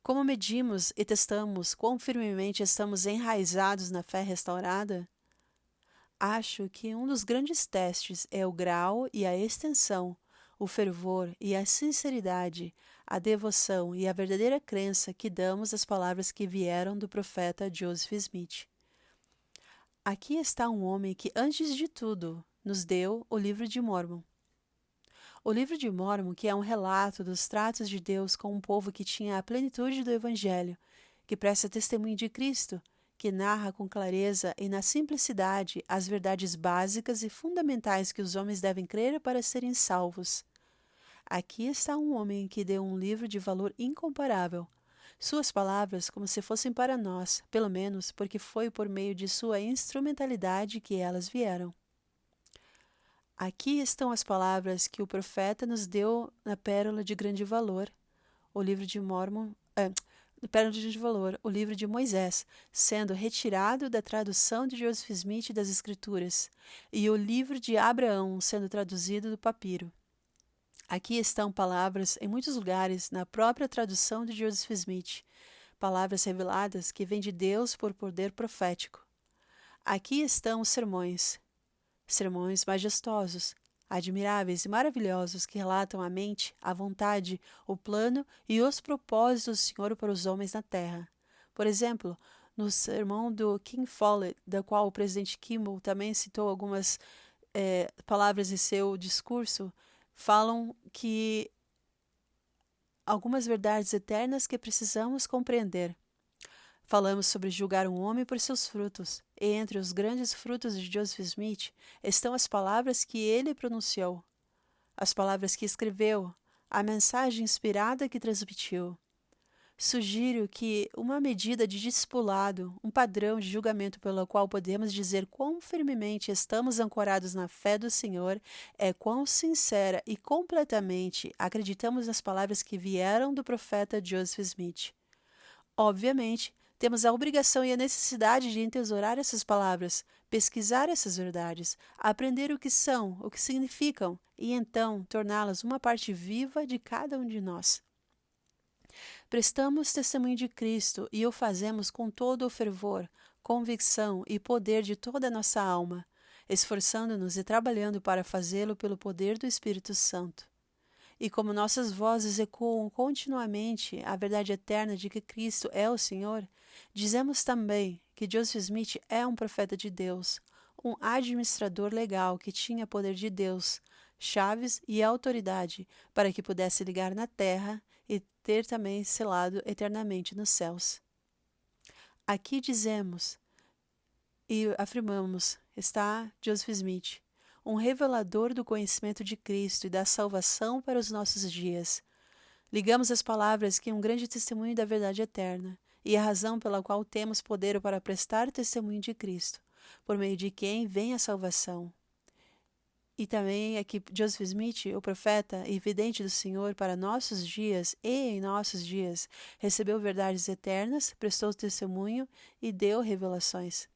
Speaker 1: Como medimos e testamos quão firmemente estamos enraizados na fé restaurada? Acho que um dos grandes testes é o grau e a extensão, o fervor e a sinceridade, a devoção e a verdadeira crença que damos às palavras que vieram do profeta Joseph Smith. Aqui está um homem que, antes de tudo, nos deu o livro de Mórmon. O livro de Mórmon, que é um relato dos tratos de Deus com um povo que tinha a plenitude do Evangelho, que presta testemunho de Cristo, que narra com clareza e na simplicidade as verdades básicas e fundamentais que os homens devem crer para serem salvos. Aqui está um homem que deu um livro de valor incomparável. Suas palavras como se fossem para nós, pelo menos porque foi por meio de sua instrumentalidade que elas vieram. Aqui estão as palavras que o profeta nos deu na Pérola de Grande Valor, o livro de Mórmon, Pérola de Grande Valor, o livro de Moisés, sendo retirado da tradução de Joseph Smith das Escrituras, e o livro de Abraão, sendo traduzido do papiro. Aqui estão palavras em muitos lugares na própria tradução de Joseph Smith, palavras reveladas que vêm de Deus por poder profético. Aqui estão os sermões majestosos, admiráveis e maravilhosos que relatam a mente, a vontade, o plano e os propósitos do Senhor para os homens na terra. Por exemplo, no sermão do King Follett, da qual o presidente Kimball também citou algumas palavras em seu discurso, falam que algumas verdades eternas que precisamos compreender. Falamos sobre julgar um homem por seus frutos, e entre os grandes frutos de Joseph Smith estão as palavras que ele pronunciou, as palavras que escreveu, a mensagem inspirada que transmitiu. Sugiro que uma medida de discipulado, um padrão de julgamento pelo qual podemos dizer quão firmemente estamos ancorados na fé do Senhor é quão sincera e completamente acreditamos nas palavras que vieram do profeta Joseph Smith. Obviamente, Temos a obrigação e a necessidade de entesourar essas palavras, pesquisar essas verdades, aprender o que são, o que significam e então torná-las uma parte viva de cada um de nós. Prestamos testemunho de Cristo e o fazemos com todo o fervor, convicção e poder de toda a nossa alma, esforçando-nos e trabalhando para fazê-lo pelo poder do Espírito Santo. E como nossas vozes ecoam continuamente a verdade eterna de que Cristo é o Senhor, dizemos também que Joseph Smith é um profeta de Deus, um administrador legal que tinha poder de Deus, chaves e autoridade para que pudesse ligar na terra e ter também selado eternamente nos céus. Aqui dizemos e afirmamos, está Joseph Smith, um revelador do conhecimento de Cristo e da salvação para os nossos dias. Ligamos as palavras que um grande testemunho da verdade eterna, e a razão pela qual temos poder para prestar testemunho de Cristo, por meio de quem vem a salvação. E também aqui Joseph Smith, o profeta e vidente do Senhor para nossos dias e em nossos dias, recebeu verdades eternas, prestou testemunho e deu revelações.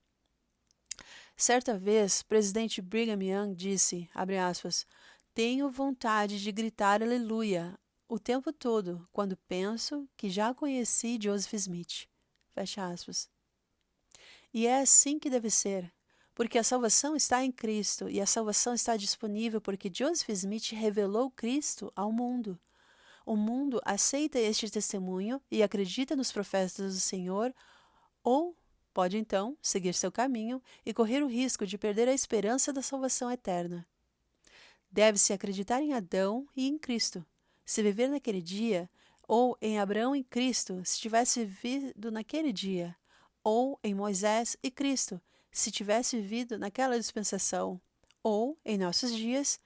Speaker 1: Certa vez, presidente Brigham Young disse, abre aspas, tenho vontade de gritar aleluia o tempo todo quando penso que já conheci Joseph Smith. Fecha aspas. E é assim que deve ser, porque a salvação está em Cristo e a salvação está disponível porque Joseph Smith revelou Cristo ao mundo. O mundo aceita este testemunho e acredita nos profetas do Senhor ou pode então seguir seu caminho e correr o risco de perder a esperança da salvação eterna. Deve-se acreditar em Adão e em Cristo. Se viver naquele dia, ou em Abraão e Cristo, se tivesse vivido naquele dia, ou em Moisés e Cristo, se tivesse vivido naquela dispensação, ou em nossos dias,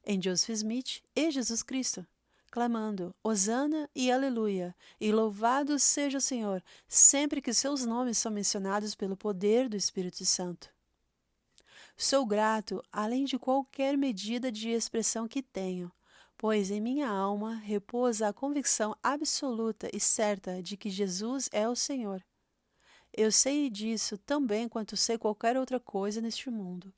Speaker 1: em Joseph Smith e Jesus Cristo, clamando, Hosana e Aleluia, e louvado seja o Senhor, sempre que seus nomes são mencionados pelo poder do Espírito Santo. Sou grato, além de qualquer medida de expressão que tenho, pois em minha alma repousa a convicção absoluta e certa de que Jesus é o Senhor. Eu sei disso tão bem quanto sei qualquer outra coisa neste mundo.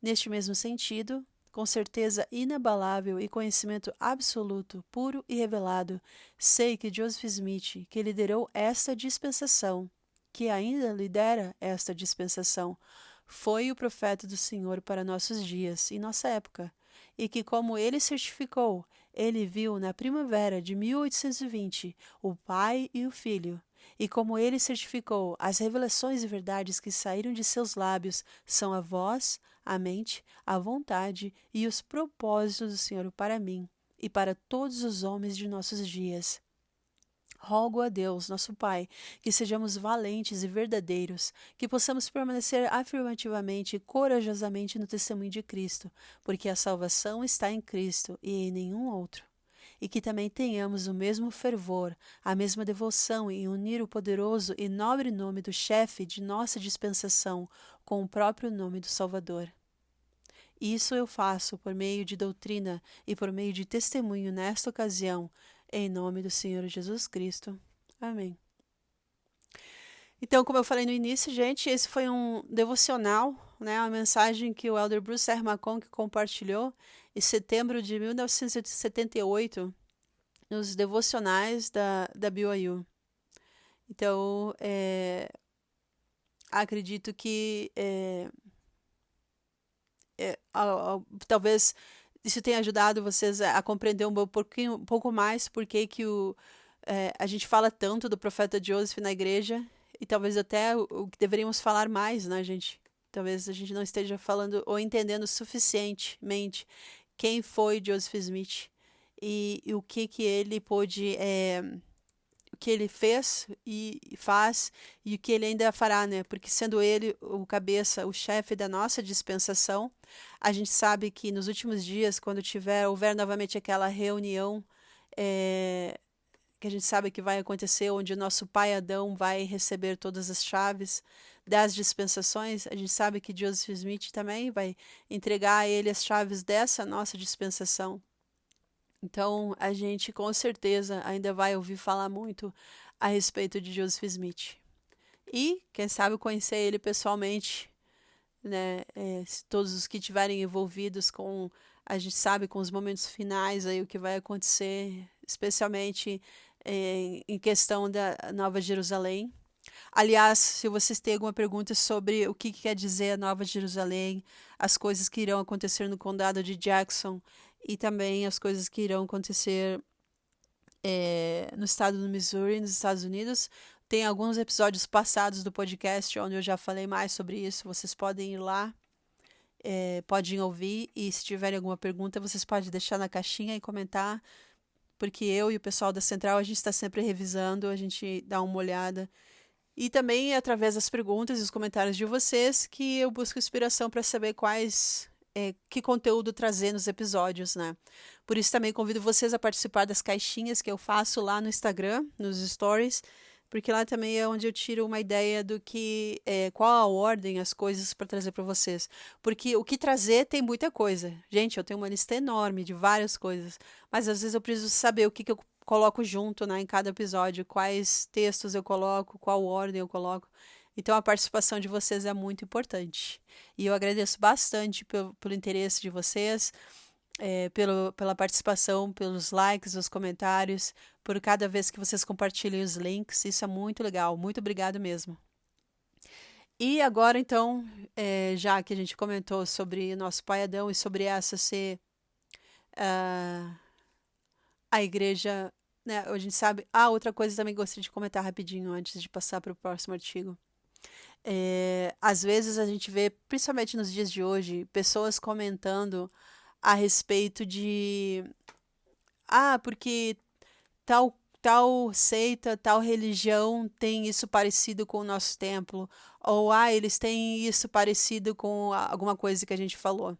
Speaker 1: Neste mesmo sentido, com certeza inabalável e conhecimento absoluto, puro e revelado, sei que Joseph Smith, que liderou esta dispensação, que ainda lidera esta dispensação, foi o profeta do Senhor para nossos dias e nossa época, e que, como ele certificou, ele viu na primavera de 1820 o Pai e o Filho, e como ele certificou, as revelações e verdades que saíram de seus lábios são a voz, a mente, a vontade e os propósitos do Senhor para mim e para todos os homens de nossos dias. Rogo a Deus, nosso Pai, que sejamos valentes e verdadeiros, que possamos permanecer afirmativamente e corajosamente no testemunho de Cristo, porque a salvação está em Cristo e em nenhum outro. E que também tenhamos o mesmo fervor, a mesma devoção em unir o poderoso e nobre nome do chefe de nossa dispensação com o próprio nome do Salvador. Isso eu faço por meio de doutrina e por meio de testemunho nesta ocasião, em nome do Senhor Jesus Cristo. Amém. Então, como eu falei no início, gente, esse foi um devocional, né, uma mensagem que o Elder Bruce R. McConkie compartilhou em setembro de 1978 nos devocionais da BYU. Então, acredito que talvez isso tenha ajudado vocês a compreender um pouco mais por que a gente fala tanto do profeta Joseph na igreja e talvez até o que deveríamos falar mais, né, gente? Talvez a gente não esteja falando ou entendendo suficientemente quem foi Joseph Smith e o que ele pôde, o que ele fez e faz e o que ele ainda fará, né? Porque sendo ele o cabeça, o chefe da nossa dispensação, a gente sabe que nos últimos dias, quando houver novamente aquela reunião, que a gente sabe que vai acontecer, onde o nosso pai Adão vai receber todas as chaves das dispensações, a gente sabe que Joseph Smith também vai entregar a ele as chaves dessa nossa dispensação. Então, a gente com certeza ainda vai ouvir falar muito a respeito de Joseph Smith. e, quem sabe, conhecer ele pessoalmente, né? Todos os que estiverem envolvidos com, a gente sabe, com os momentos finais aí, o que vai acontecer, especialmente em questão da Nova Jerusalém. Aliás, se vocês têm alguma pergunta sobre o que quer dizer a Nova Jerusalém, as coisas que irão acontecer no condado de Jackson e também as coisas que irão acontecer no estado do Missouri, nos Estados Unidos, tem alguns episódios passados do podcast onde eu já falei mais sobre isso. Vocês podem ir lá, podem ouvir, e se tiverem alguma pergunta, vocês podem deixar na caixinha e comentar, porque eu e o pessoal da Central, a gente está sempre revisando, a gente dá uma olhada. E também é através das perguntas e os comentários de vocês que eu busco inspiração para saber que conteúdo trazer nos episódios, né? Por isso também convido vocês a participar das caixinhas que eu faço lá no Instagram, nos stories, porque lá também é onde eu tiro uma ideia do que, qual a ordem, as coisas para trazer para vocês. Porque o que trazer tem muita coisa. Gente, eu tenho uma lista enorme de várias coisas, mas às vezes eu preciso saber o que eu coloco junto, né, em cada episódio, quais textos eu coloco, qual ordem eu coloco. Então a participação de vocês é muito importante. E eu agradeço bastante pelo interesse de vocês, pela participação, pelos likes, os comentários, por cada vez que vocês compartilham os links. Isso é muito legal. Muito obrigado mesmo. E agora, então, já que a gente comentou sobre o nosso pai Adão e sobre essa ser a igreja, né? A gente sabe. Outra coisa também gostaria de comentar rapidinho antes de passar para o próximo artigo. Às vezes a gente vê, principalmente nos dias de hoje, pessoas comentando a respeito de porque tal seita, tal religião tem isso parecido com o nosso templo, ou eles têm isso parecido com alguma coisa que a gente falou.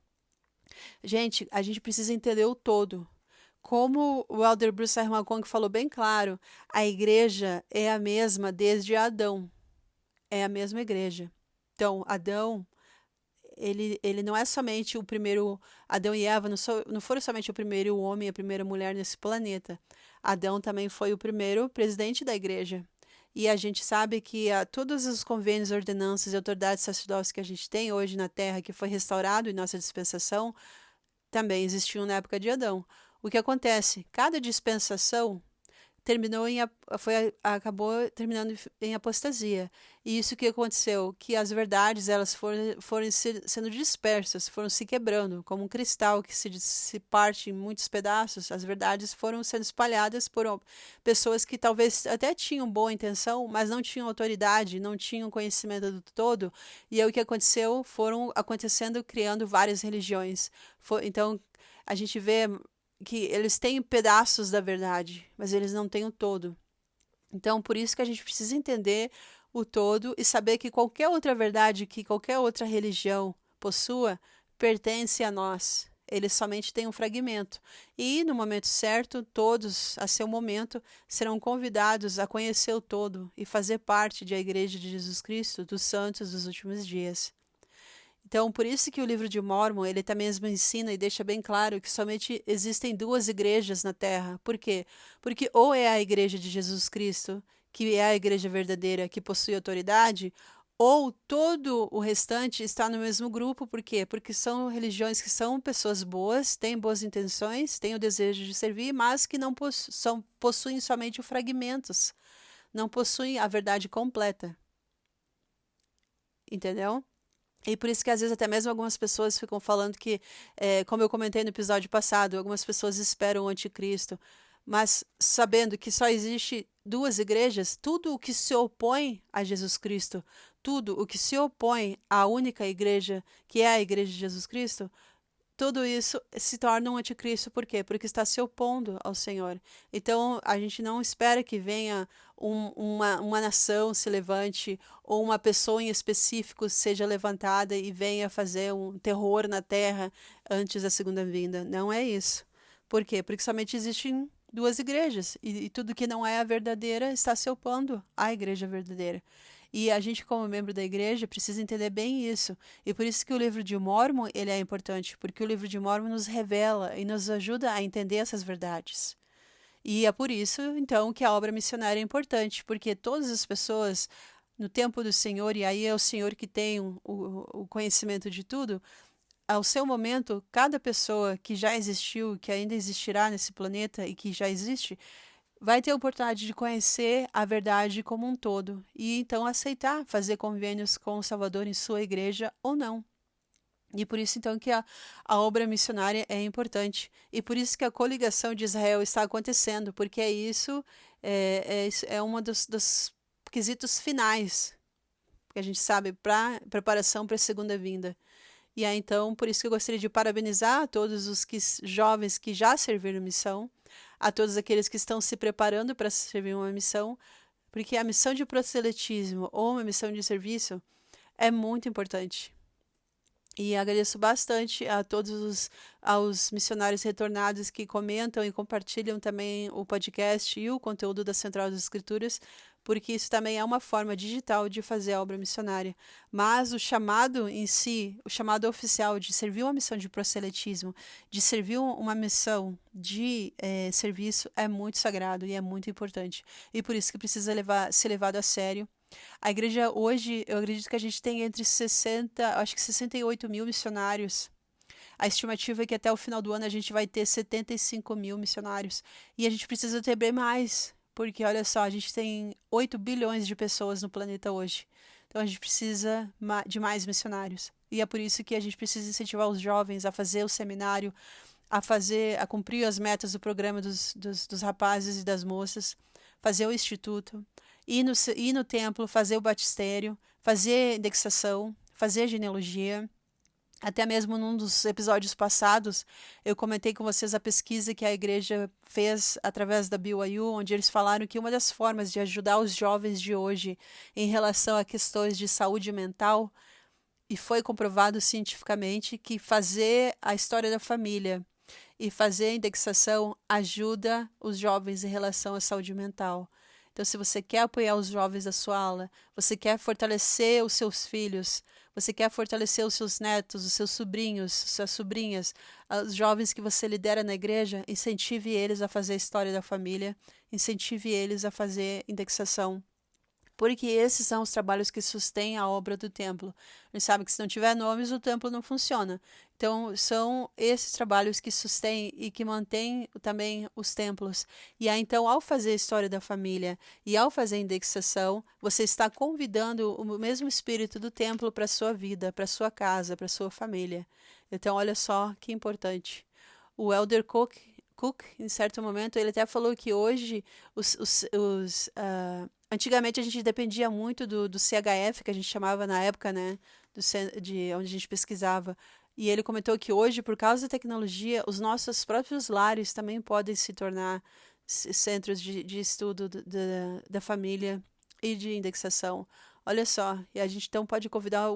Speaker 1: Gente, a gente precisa entender o todo. Como o Elder Bruce R. McConkie falou bem claro, a igreja é a mesma desde Adão. É a mesma igreja. Então, Adão, ele não é somente o primeiro. Adão e Eva não foram somente o primeiro homem e a primeira mulher nesse planeta. Adão também foi o primeiro presidente da igreja. E a gente sabe que todos os convênios, ordenanças e autoridades sacerdócias que a gente tem hoje na Terra, que foi restaurado em nossa dispensação, também existiam na época de Adão. O que acontece? Cada dispensação acabou terminando em apostasia. E isso que aconteceu, que as verdades elas foram sendo dispersas, foram se quebrando, como um cristal que se parte em muitos pedaços. As verdades foram sendo espalhadas por pessoas que talvez até tinham boa intenção, mas não tinham autoridade, não tinham conhecimento do todo. E aí o que aconteceu, foram acontecendo, criando várias religiões. Então, a gente vê que eles têm pedaços da verdade, mas eles não têm o todo. Então, por isso que a gente precisa entender o todo e saber que qualquer outra verdade que qualquer outra religião possua pertence a nós. Eles somente têm um fragmento. E, no momento certo, todos, a seu momento, serão convidados a conhecer o todo e fazer parte da Igreja de Jesus Cristo, dos santos dos últimos dias. Então, por isso que o livro de Mórmon, ele também mesmo ensina e deixa bem claro que somente existem duas igrejas na Terra. Por quê? Porque ou é a igreja de Jesus Cristo, que é a igreja verdadeira, que possui autoridade, ou todo o restante está no mesmo grupo. Por quê? Porque são religiões que são pessoas boas, têm boas intenções, têm o desejo de servir, mas que não possuem somente fragmentos, não possuem a verdade completa. Entendeu? E por isso que às vezes até mesmo algumas pessoas ficam falando que, como eu comentei no episódio passado, algumas pessoas esperam o anticristo, mas sabendo que só existe duas igrejas, tudo o que se opõe a Jesus Cristo, tudo o que se opõe à única igreja, que é a igreja de Jesus Cristo, tudo isso se torna um anticristo. Por quê? Porque está se opondo ao Senhor. Então, a gente não espera que venha uma nação se levante ou uma pessoa em específico seja levantada e venha fazer um terror na terra antes da segunda vinda. Não é isso. Por quê? Porque somente existem duas igrejas e tudo que não é a verdadeira está se opondo à igreja verdadeira. E a gente, como membro da igreja, precisa entender bem isso. E por isso que o livro de Mórmon ele é importante, porque o livro de Mórmon nos revela e nos ajuda a entender essas verdades. E é por isso, então, que a obra missionária é importante, porque todas as pessoas no tempo do Senhor, e aí é o Senhor que tem o conhecimento de tudo, ao seu momento, cada pessoa que já existiu, que ainda existirá nesse planeta e que já existe, vai ter a oportunidade de conhecer a verdade como um todo e então aceitar fazer convênios com o Salvador em sua igreja ou não. E por isso, então, que a obra missionária é importante. E por isso que a coligação de Israel está acontecendo, porque é um dos quesitos finais, que a gente sabe, para preparação para a segunda vinda. E aí, então, por isso que eu gostaria de parabenizar todos os jovens que já serviram missão, a todos aqueles que estão se preparando para servir uma missão, porque a missão de proselitismo ou uma missão de serviço é muito importante. E agradeço bastante a aos missionários retornados que comentam e compartilham também o podcast e o conteúdo da Central das Escrituras, porque isso também é uma forma digital de fazer a obra missionária. Mas o chamado em si, o chamado oficial de servir uma missão de proselitismo, de servir uma missão de serviço, é muito sagrado e é muito importante. E por isso que precisa ser levado a sério. A igreja hoje, eu acredito que a gente tem entre 60, acho que 68 mil missionários. A estimativa é que até o final do ano a gente vai ter 75 mil missionários. E a gente precisa ter bem mais, porque olha só, a gente tem 8 bilhões de pessoas no planeta hoje. Então a gente precisa de mais missionários. E é por isso que a gente precisa incentivar os jovens a fazer o seminário, a cumprir as metas do programa dos rapazes e das moças, fazer o instituto, ir no templo, fazer o batistério, fazer indexação, fazer genealogia. Até mesmo num dos episódios passados, eu comentei com vocês a pesquisa que a igreja fez através da BYU, onde eles falaram que uma das formas de ajudar os jovens de hoje em relação a questões de saúde mental, e foi comprovado cientificamente que fazer a história da família e fazer a indexação ajuda os jovens em relação à saúde mental. Então, se você quer apoiar os jovens da sua aula, você quer fortalecer os seus filhos, você quer fortalecer os seus netos, os seus sobrinhos, suas sobrinhas, os jovens que você lidera na igreja, incentive eles a fazer a história da família, incentive eles a fazer indexação. Porque esses são os trabalhos que sustêm a obra do templo. A gente sabe que se não tiver nomes, o templo não funciona. Então, são esses trabalhos que sustêm e que mantêm também os templos. E aí, então, ao fazer a história da família e ao fazer a indexação, você está convidando o mesmo espírito do templo para a sua vida, para a sua casa, para a sua família. Então, olha só que importante. O Elder Cook, em certo momento, ele até falou que hoje antigamente a gente dependia muito do CHF, que a gente chamava na época, né, de onde a gente pesquisava. E ele comentou que hoje, por causa da tecnologia, os nossos próprios lares também podem se tornar centros de estudo da família e de indexação. Olha só, e a gente então pode convidar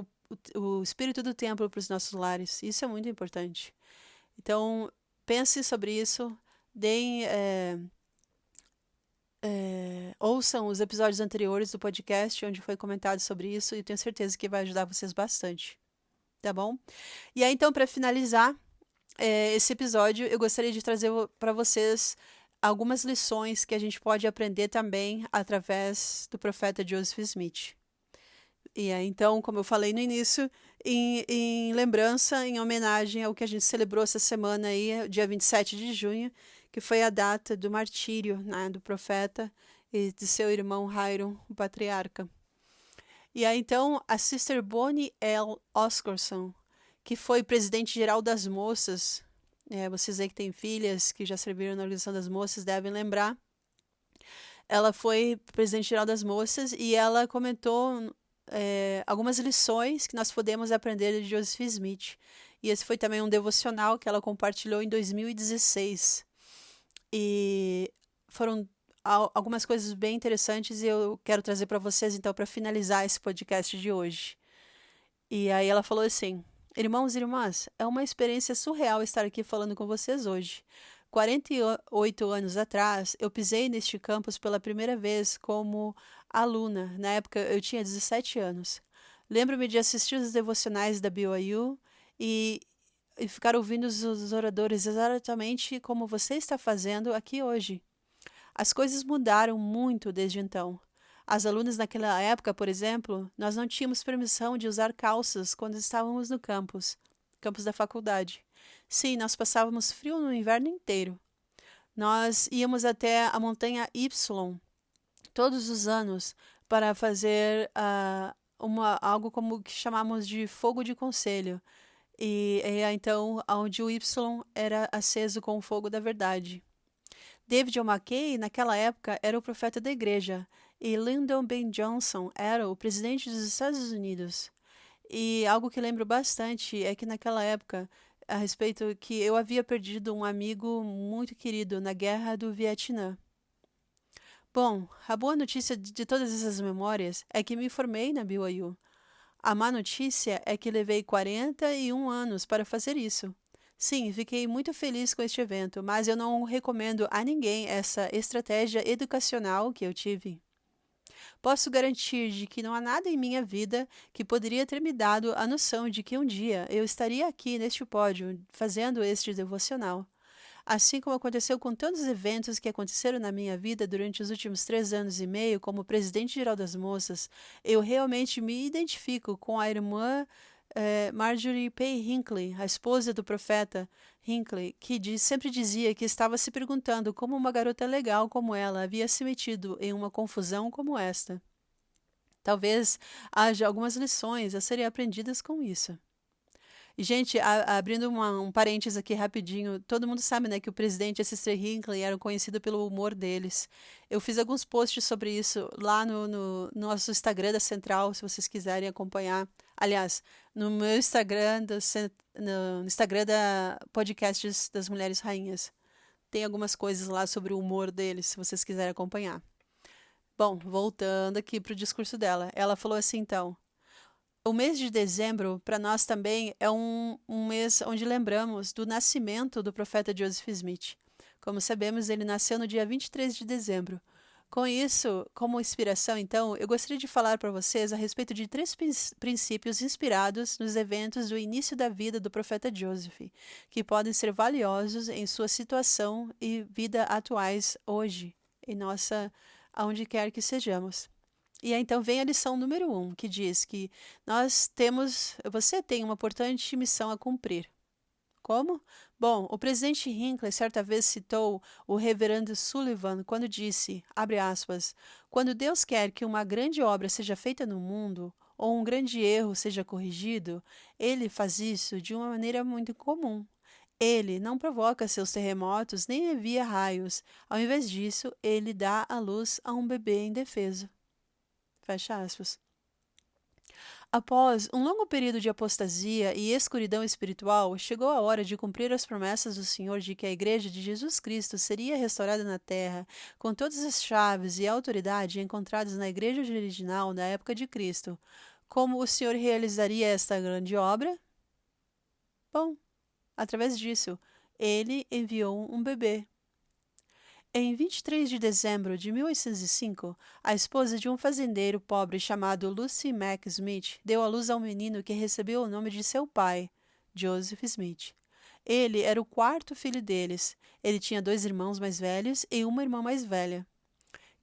Speaker 1: o espírito do templo para os nossos lares. Isso é muito importante. Então, pensem sobre isso, deem... ouçam os episódios anteriores do podcast, onde foi comentado sobre isso, e tenho certeza que vai ajudar vocês bastante. Tá bom? E aí, então, para finalizar esse episódio, eu gostaria de trazer para vocês algumas lições que a gente pode aprender também através do profeta Joseph Smith. E aí, então, como eu falei no início, em lembrança, em homenagem ao que a gente celebrou essa semana aí, dia 27 de junho, que foi a data do martírio, né, do profeta e de seu irmão Hiram, o patriarca. E aí, então, a Sister Bonnie L. Oscarson, que foi presidente-geral das moças, vocês aí que têm filhas que já serviram na Organização das Moças devem lembrar, ela foi presidente-geral das moças e ela comentou algumas lições que nós podemos aprender de Joseph Smith. E esse foi também um devocional que ela compartilhou em 2016. E foram algumas coisas bem interessantes e eu quero trazer para vocês, então, para finalizar esse podcast de hoje. E aí ela falou assim: irmãos e irmãs, é uma experiência surreal estar aqui falando com vocês hoje. 48 anos atrás, eu pisei neste campus pela primeira vez como aluna. Na época, eu tinha 17 anos. Lembro-me de assistir os devocionais da BYU e ficar ouvindo os oradores exatamente como você está fazendo aqui hoje. As coisas mudaram muito desde então. As alunas naquela época, por exemplo, nós não tínhamos permissão de usar calças quando estávamos no campus da faculdade. Sim, nós passávamos frio no inverno inteiro. Nós íamos até a montanha Y todos os anos para fazer algo como que chamamos de fogo de conselho. E então, onde o Y era aceso com o fogo da verdade. David O. McKay, naquela época, era o profeta da igreja, e Lyndon B. Johnson era o presidente dos Estados Unidos. E algo que lembro bastante é que naquela época, a respeito que eu havia perdido um amigo muito querido na guerra do Vietnã. Bom, a boa notícia de todas essas memórias é que me formei na BYU. A má notícia é que levei 41 anos para fazer isso. Sim, fiquei muito feliz com este evento, mas eu não recomendo a ninguém essa estratégia educacional que eu tive. Posso garantir de que não há nada em minha vida que poderia ter me dado a noção de que um dia eu estaria aqui neste pódio fazendo este devocional. Assim como aconteceu com tantos eventos que aconteceram na minha vida durante os últimos 3 anos e meio como presidente-geral das moças, eu realmente me identifico com a irmã Marjorie P. Hinckley, a esposa do profeta Hinckley, que sempre dizia que estava se perguntando como uma garota legal como ela havia se metido em uma confusão como esta. Talvez haja algumas lições a serem aprendidas com isso. E, gente, abrindo um parênteses aqui rapidinho, todo mundo sabe, né, que o presidente e a Sister Hinckley eram conhecidos pelo humor deles. Eu fiz alguns posts sobre isso lá no nosso Instagram da Central, se vocês quiserem acompanhar. Aliás, no meu Instagram, no Instagram da Podcasts das Mulheres Rainhas. Tem algumas coisas lá sobre o humor deles, se vocês quiserem acompanhar. Bom, voltando aqui para o discurso dela. Ela falou assim, então... O mês de dezembro, para nós também, é um mês onde lembramos do nascimento do profeta Joseph Smith. Como sabemos, ele nasceu no dia 23 de dezembro. Com isso, como inspiração, então, eu gostaria de falar para vocês a respeito de 3 princípios inspirados nos eventos do início da vida do profeta Joseph, que podem ser valiosos em sua situação e vida atuais hoje, aonde quer que sejamos. E aí, então vem a lição número 1, que diz que você tem uma importante missão a cumprir. Como? Bom, o presidente Hinckley certa vez citou o reverendo Sullivan quando disse, abre aspas, quando Deus quer que uma grande obra seja feita no mundo, ou um grande erro seja corrigido, ele faz isso de uma maneira muito comum. Ele não provoca seus terremotos nem envia raios. Ao invés disso, ele dá à luz a um bebê indefeso. Fecha aspas. Após um longo período de apostasia e escuridão espiritual, chegou a hora de cumprir as promessas do Senhor de que a Igreja de Jesus Cristo seria restaurada na terra, com todas as chaves e autoridade encontradas na Igreja original na época de Cristo. Como o Senhor realizaria esta grande obra? Bom, através disso, ele enviou um bebê. Em 23 de dezembro de 1805, a esposa de um fazendeiro pobre chamado Lucy Mack Smith deu à luz a um menino que recebeu o nome de seu pai, Joseph Smith. Ele era o 4º filho deles. Ele tinha 2 irmãos mais velhos e uma irmã mais velha.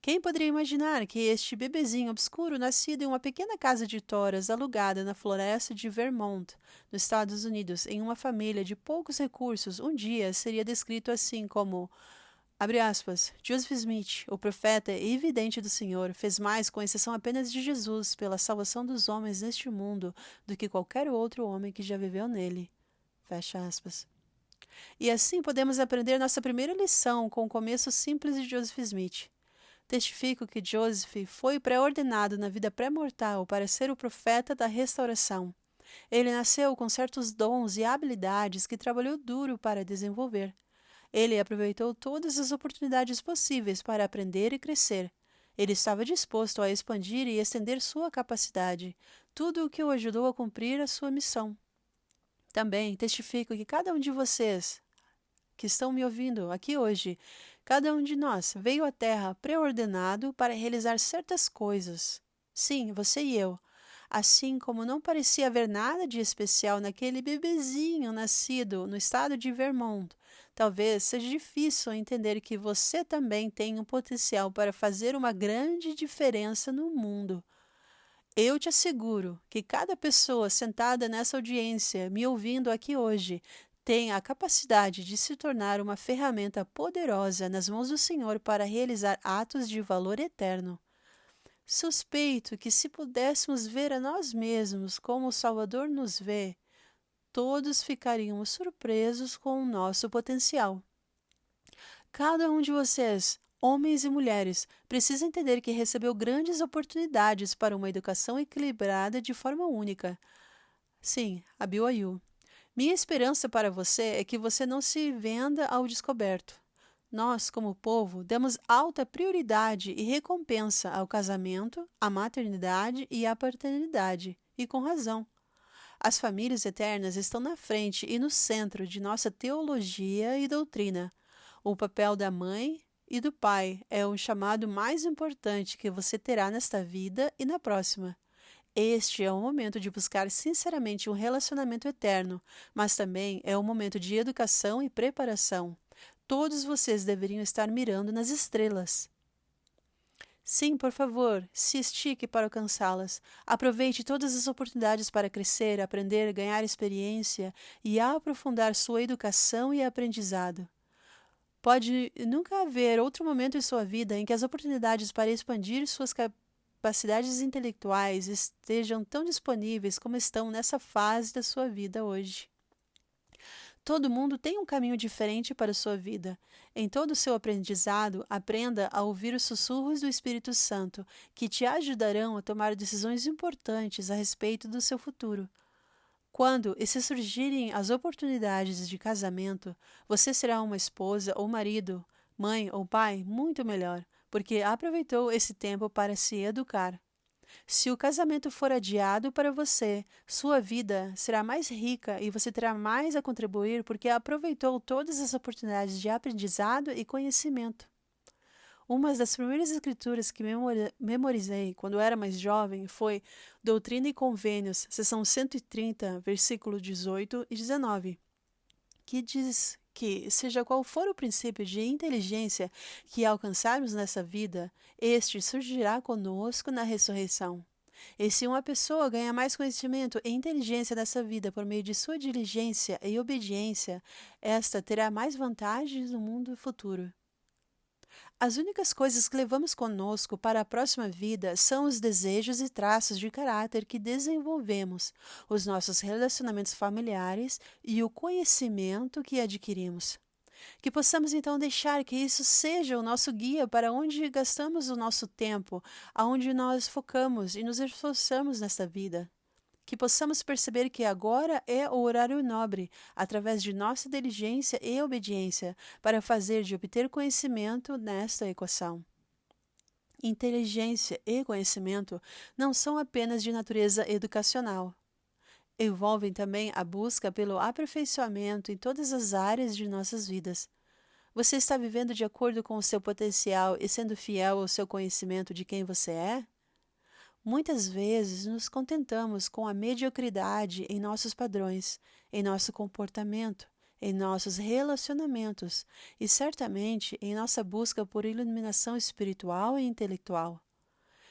Speaker 1: Quem poderia imaginar que este bebezinho obscuro, nascido em uma pequena casa de toras alugada na floresta de Vermont, nos Estados Unidos, em uma família de poucos recursos, um dia seria descrito assim como... Abre aspas, Joseph Smith, o profeta e vidente do Senhor, fez mais, com exceção apenas de Jesus, pela salvação dos homens neste mundo, do que qualquer outro homem que já viveu nele. Fecha aspas. E assim podemos aprender nossa primeira lição com o começo simples de Joseph Smith. Testifico que Joseph foi pré-ordenado na vida pré-mortal para ser o profeta da restauração. Ele nasceu com certos dons e habilidades que trabalhou duro para desenvolver. Ele aproveitou todas as oportunidades possíveis para aprender e crescer. Ele estava disposto a expandir e estender sua capacidade, tudo o que o ajudou a cumprir a sua missão. Também testifico que cada um de vocês que estão me ouvindo aqui hoje, cada um de nós veio à Terra pré-ordenado para realizar certas coisas. Sim, você e eu. Assim como não parecia haver nada de especial naquele bebezinho nascido no estado de Vermont, Talvez seja difícil entender que você também tem um potencial para fazer uma grande diferença no mundo. Eu te asseguro que cada pessoa sentada nessa audiência, me ouvindo aqui hoje, tem a capacidade de se tornar uma ferramenta poderosa nas mãos do Senhor para realizar atos de valor eterno. Suspeito que, se pudéssemos ver a nós mesmos como o Salvador nos vê, todos ficaríamos surpresos com o nosso potencial. Cada um de vocês, homens e mulheres, precisa entender que recebeu grandes oportunidades para uma educação equilibrada de forma única. Sim, a BYU. Minha esperança para você é que você não se venda ao descoberto. Nós, como povo, damos alta prioridade e recompensa ao casamento, à maternidade e à paternidade, e com razão. As famílias eternas estão na frente e no centro de nossa teologia e doutrina. O papel da mãe e do pai é o chamado mais importante que você terá nesta vida e na próxima. Este é o momento de buscar sinceramente um relacionamento eterno, mas também é o momento de educação e preparação. Todos vocês deveriam estar mirando nas estrelas. Sim, por favor, se estique para alcançá-las. Aproveite todas as oportunidades para crescer, aprender, ganhar experiência e aprofundar sua educação e aprendizado. Pode nunca haver outro momento em sua vida em que as oportunidades para expandir suas capacidades intelectuais estejam tão disponíveis como estão nessa fase da sua vida hoje. Todo mundo tem um caminho diferente para a sua vida. Em todo o seu aprendizado, aprenda a ouvir os sussurros do Espírito Santo, que te ajudarão a tomar decisões importantes a respeito do seu futuro. Quando e se surgirem as oportunidades de casamento, você será uma esposa ou marido, mãe ou pai muito melhor, porque aproveitou esse tempo para se educar. Se o casamento for adiado para você, sua vida será mais rica e você terá mais a contribuir porque aproveitou todas as oportunidades de aprendizado e conhecimento. Uma das primeiras escrituras que memorizei quando era mais jovem foi Doutrina e Convênios, seção 130, versículo 18 e 19, que diz que, seja qual for o princípio de inteligência que alcançarmos nessa vida, este surgirá conosco na ressurreição. E se uma pessoa ganha mais conhecimento e inteligência nessa vida por meio de sua diligência e obediência, esta terá mais vantagens no mundo futuro. As únicas coisas que levamos conosco para a próxima vida são os desejos e traços de caráter que desenvolvemos, os nossos relacionamentos familiares e o conhecimento que adquirimos. Que possamos então deixar que isso seja o nosso guia para onde gastamos o nosso tempo, aonde nós focamos e nos esforçamos nesta vida. Que possamos perceber que agora é o horário nobre, através de nossa diligência e obediência, para fazer de obter conhecimento nesta equação. Inteligência e conhecimento não são apenas de natureza educacional. Envolvem também a busca pelo aperfeiçoamento em todas as áreas de nossas vidas. Você está vivendo de acordo com o seu potencial e sendo fiel ao seu conhecimento de quem você é? Muitas vezes nos contentamos com a mediocridade em nossos padrões, em nosso comportamento, em nossos relacionamentos e certamente em nossa busca por iluminação espiritual e intelectual.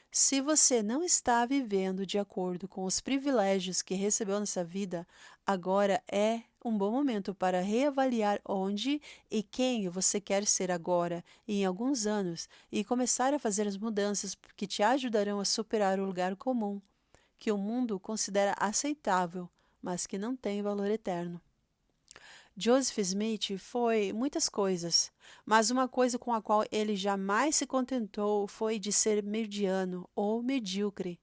Speaker 1: Se você não está vivendo de acordo com os privilégios que recebeu nessa vida, agora é um bom momento para reavaliar onde e quem você quer ser agora e em alguns anos e começar a fazer as mudanças que te ajudarão a superar o lugar comum, que o mundo considera aceitável, mas que não tem valor eterno. Joseph Smith foi muitas coisas, mas uma coisa com a qual ele jamais se contentou foi de ser mediano ou medíocre.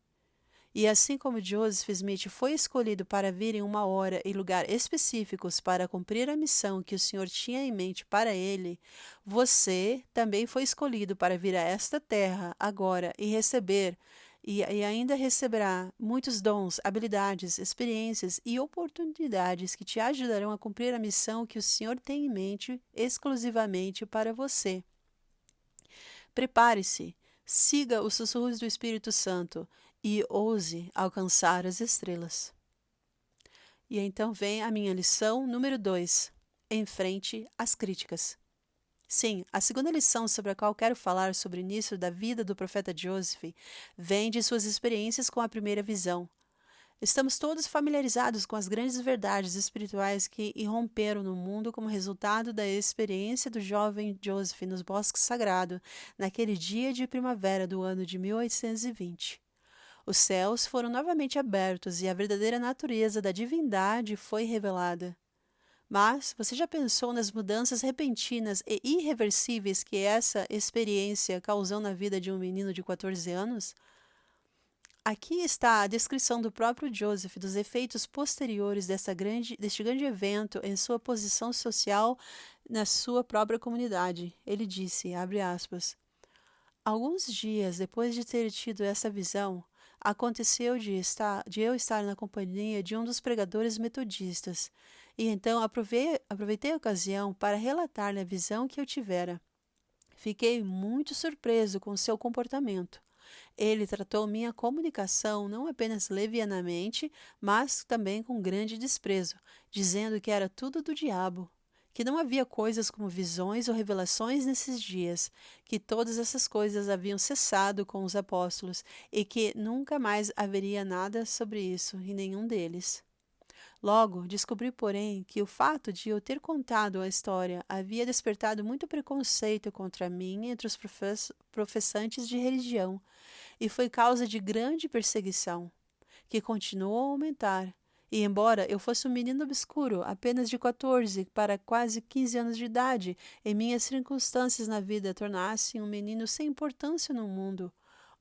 Speaker 1: E assim como Joseph Smith foi escolhido para vir em uma hora e lugar específicos para cumprir a missão que o Senhor tinha em mente para ele, você também foi escolhido para vir a esta terra agora e receber e ainda receberá muitos dons, habilidades, experiências e oportunidades que te ajudarão a cumprir a missão que o Senhor tem em mente exclusivamente para você. Prepare-se, siga os sussurros do Espírito Santo e ouse alcançar as estrelas. E então vem a minha lição número 2. enfrente as críticas. Sim, a segunda lição sobre a qual quero falar sobre o início da vida do profeta Joseph vem de suas experiências com a primeira visão. Estamos todos familiarizados com as grandes verdades espirituais que irromperam no mundo como resultado da experiência do jovem Joseph nos bosques sagrados, naquele dia de primavera do ano de 1820. Os céus foram novamente abertos e a verdadeira natureza da divindade foi revelada. Mas você já pensou nas mudanças repentinas e irreversíveis que essa experiência causou na vida de um menino de 14 anos? Aqui está a descrição do próprio Joseph dos efeitos posteriores deste grande evento em sua posição social na sua própria comunidade. Ele disse, abre aspas, alguns dias depois de ter tido essa visão, aconteceu de eu estar na companhia de um dos pregadores metodistas, e então aproveitei a ocasião para relatar-lhe a visão que eu tivera. Fiquei muito surpreso com seu comportamento. Ele tratou minha comunicação não apenas levianamente, mas também com grande desprezo, dizendo que era tudo do diabo, que não havia coisas como visões ou revelações nesses dias, que todas essas coisas haviam cessado com os apóstolos e que nunca mais haveria nada sobre isso em nenhum deles. Logo, descobri, porém, que o fato de eu ter contado a história havia despertado muito preconceito contra mim entre os professantes de religião, e foi causa de grande perseguição, que continuou a aumentar. E embora eu fosse um menino obscuro, apenas de 14 para quase 15 anos de idade, e minhas circunstâncias na vida tornassem um menino sem importância no mundo,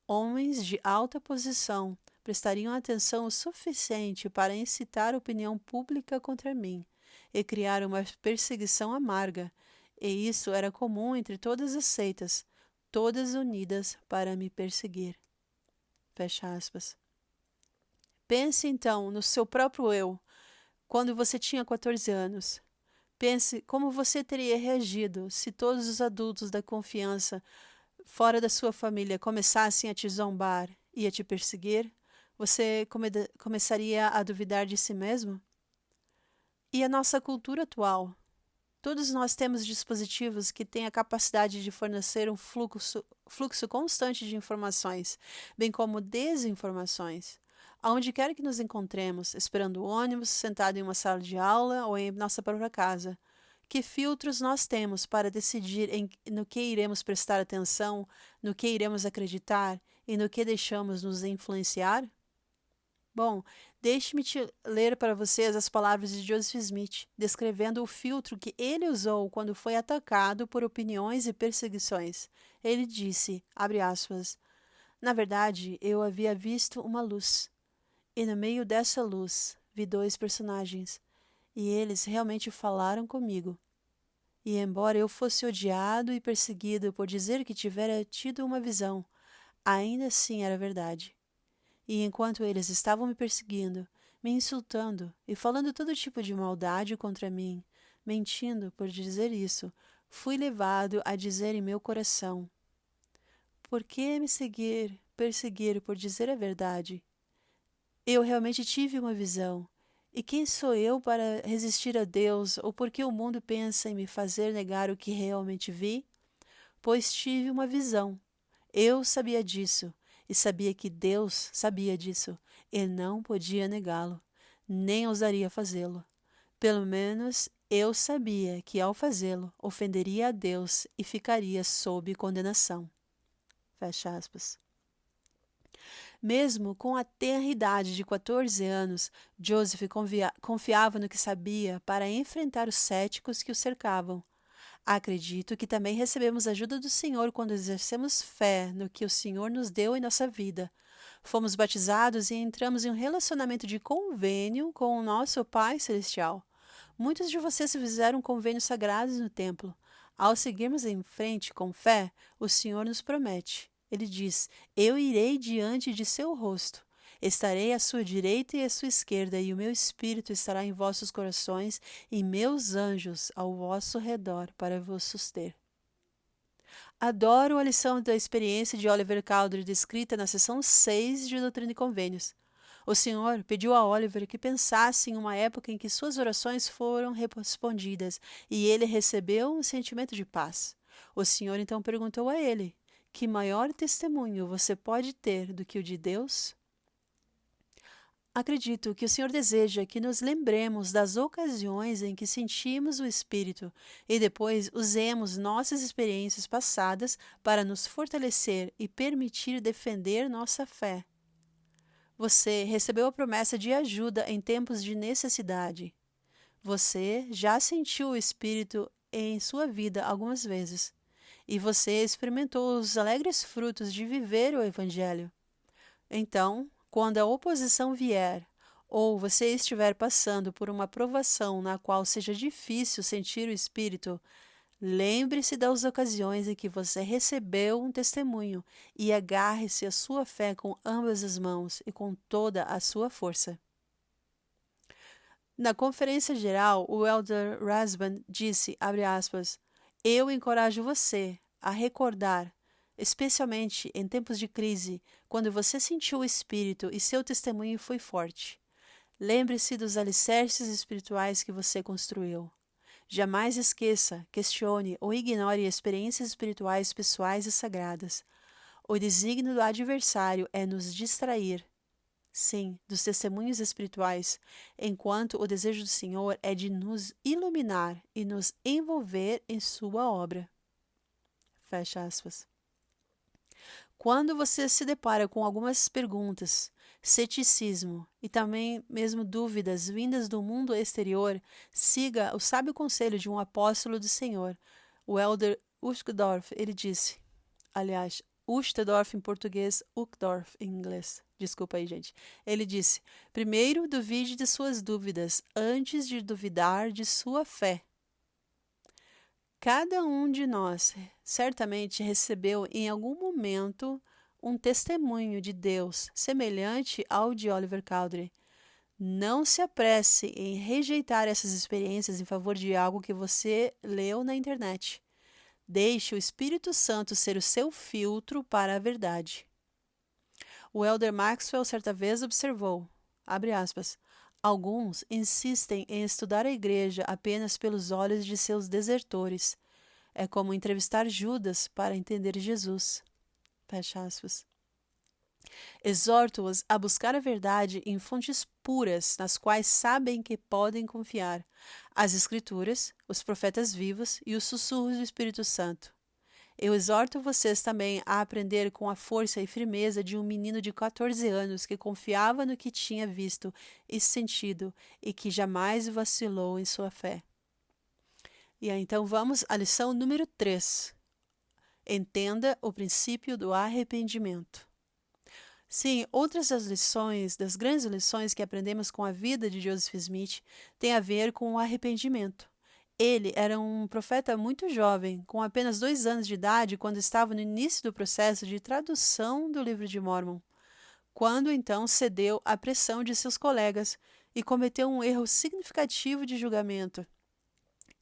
Speaker 1: homens de alta posição prestariam atenção o suficiente para incitar a opinião pública contra mim e criar uma perseguição amarga, e isso era comum entre todas as seitas, todas unidas para me perseguir. Fecha aspas. Pense então no seu próprio eu, quando você tinha 14 anos. Pense como você teria reagido se todos os adultos da confiança fora da sua família começassem a te zombar e a te perseguir. Você começaria a duvidar de si mesmo? E a nossa cultura atual? Todos nós temos dispositivos que têm a capacidade de fornecer um fluxo constante de informações, bem como desinformações. Aonde quer que nos encontremos, esperando o ônibus, sentado em uma sala de aula ou em nossa própria casa, que filtros nós temos para decidir no que iremos prestar atenção, no que iremos acreditar e no que deixamos nos influenciar? Bom, deixe-me ler para vocês as palavras de Joseph Smith, descrevendo o filtro que ele usou quando foi atacado por opiniões e perseguições. Ele disse, abre aspas, na verdade, eu havia visto uma luz, e no meio dessa luz vi dois personagens, e eles realmente falaram comigo. E embora eu fosse odiado e perseguido por dizer que tivera tido uma visão, ainda assim era verdade. E enquanto eles estavam me perseguindo, me insultando e falando todo tipo de maldade contra mim, mentindo por dizer isso, fui levado a dizer em meu coração: por que me perseguir por dizer a verdade? Eu realmente tive uma visão. E quem sou eu para resistir a Deus, ou porque o mundo pensa em me fazer negar o que realmente vi? Pois tive uma visão. Eu sabia disso, e sabia que Deus sabia disso, e não podia negá-lo, nem ousaria fazê-lo. Pelo menos eu sabia que ao fazê-lo ofenderia a Deus e ficaria sob condenação. Fecha aspas. Mesmo com a tenra idade de 14 anos, Joseph confiava no que sabia para enfrentar os céticos que o cercavam. Acredito que também recebemos a ajuda do Senhor quando exercemos fé no que o Senhor nos deu em nossa vida. Fomos batizados e entramos em um relacionamento de convênio com o nosso Pai Celestial. Muitos de vocês fizeram convênios sagrados no templo. Ao seguirmos em frente com fé, o Senhor nos promete. Ele diz, eu irei diante de seu rosto. Estarei à sua direita e à sua esquerda, e o meu espírito estará em vossos corações, e meus anjos ao vosso redor para vos suster. Adoro a lição da experiência de Oliver Cowdery descrita na seção 6 de Doutrina e Convênios. O Senhor pediu a Oliver que pensasse em uma época em que suas orações foram respondidas e ele recebeu um sentimento de paz. O Senhor então perguntou a ele: que maior testemunho você pode ter do que o de Deus? Acredito que o Senhor deseja que nos lembremos das ocasiões em que sentimos o Espírito e depois usemos nossas experiências passadas para nos fortalecer e permitir defender nossa fé. Você recebeu a promessa de ajuda em tempos de necessidade. Você já sentiu o Espírito em sua vida algumas vezes. E você experimentou os alegres frutos de viver o Evangelho. Então, quando a oposição vier, ou você estiver passando por uma provação na qual seja difícil sentir o Espírito, lembre-se das ocasiões em que você recebeu um testemunho e agarre-se à sua fé com ambas as mãos e com toda a sua força. Na conferência geral, o Elder Rasband disse, abre aspas, eu encorajo você a recordar, especialmente em tempos de crise, quando você sentiu o Espírito e seu testemunho foi forte. Lembre-se dos alicerces espirituais que você construiu. Jamais esqueça, questione ou ignore experiências espirituais pessoais e sagradas. O desígnio do adversário é nos distrair, sim, dos testemunhos espirituais, enquanto o desejo do Senhor é de nos iluminar e nos envolver em sua obra. Fecha aspas. Quando você se depara com algumas perguntas, ceticismo e também mesmo dúvidas vindas do mundo exterior, siga o sábio conselho de um apóstolo do Senhor, o Elder Uchtdorf. Ele disse, aliás, Uchtdorf em português, Uchtdorf em inglês. Desculpa aí, gente. Ele disse, primeiro duvide de suas dúvidas antes de duvidar de sua fé. Cada um de nós certamente recebeu em algum momento um testemunho de Deus semelhante ao de Oliver Cowdery. Não se apresse em rejeitar essas experiências em favor de algo que você leu na internet. Deixe o Espírito Santo ser o seu filtro para a verdade. O Elder Maxwell certa vez observou, abre aspas, alguns insistem em estudar a igreja apenas pelos olhos de seus desertores. É como entrevistar Judas para entender Jesus. Fecha aspas. Exorto-os a buscar a verdade em fontes puras, nas quais sabem que podem confiar. As Escrituras, os profetas vivos e os sussurros do Espírito Santo. Eu exorto vocês também a aprender com a força e firmeza de um menino de 14 anos que confiava no que tinha visto e sentido e que jamais vacilou em sua fé. E aí, então vamos à lição número 3. Entenda o princípio do arrependimento. Sim, outras das grandes lições que aprendemos com a vida de Joseph Smith têm a ver com o arrependimento. Ele era um profeta muito jovem, com apenas 2 anos de idade, quando estava no início do processo de tradução do livro de Mórmon. Quando então cedeu à pressão de seus colegas e cometeu um erro significativo de julgamento.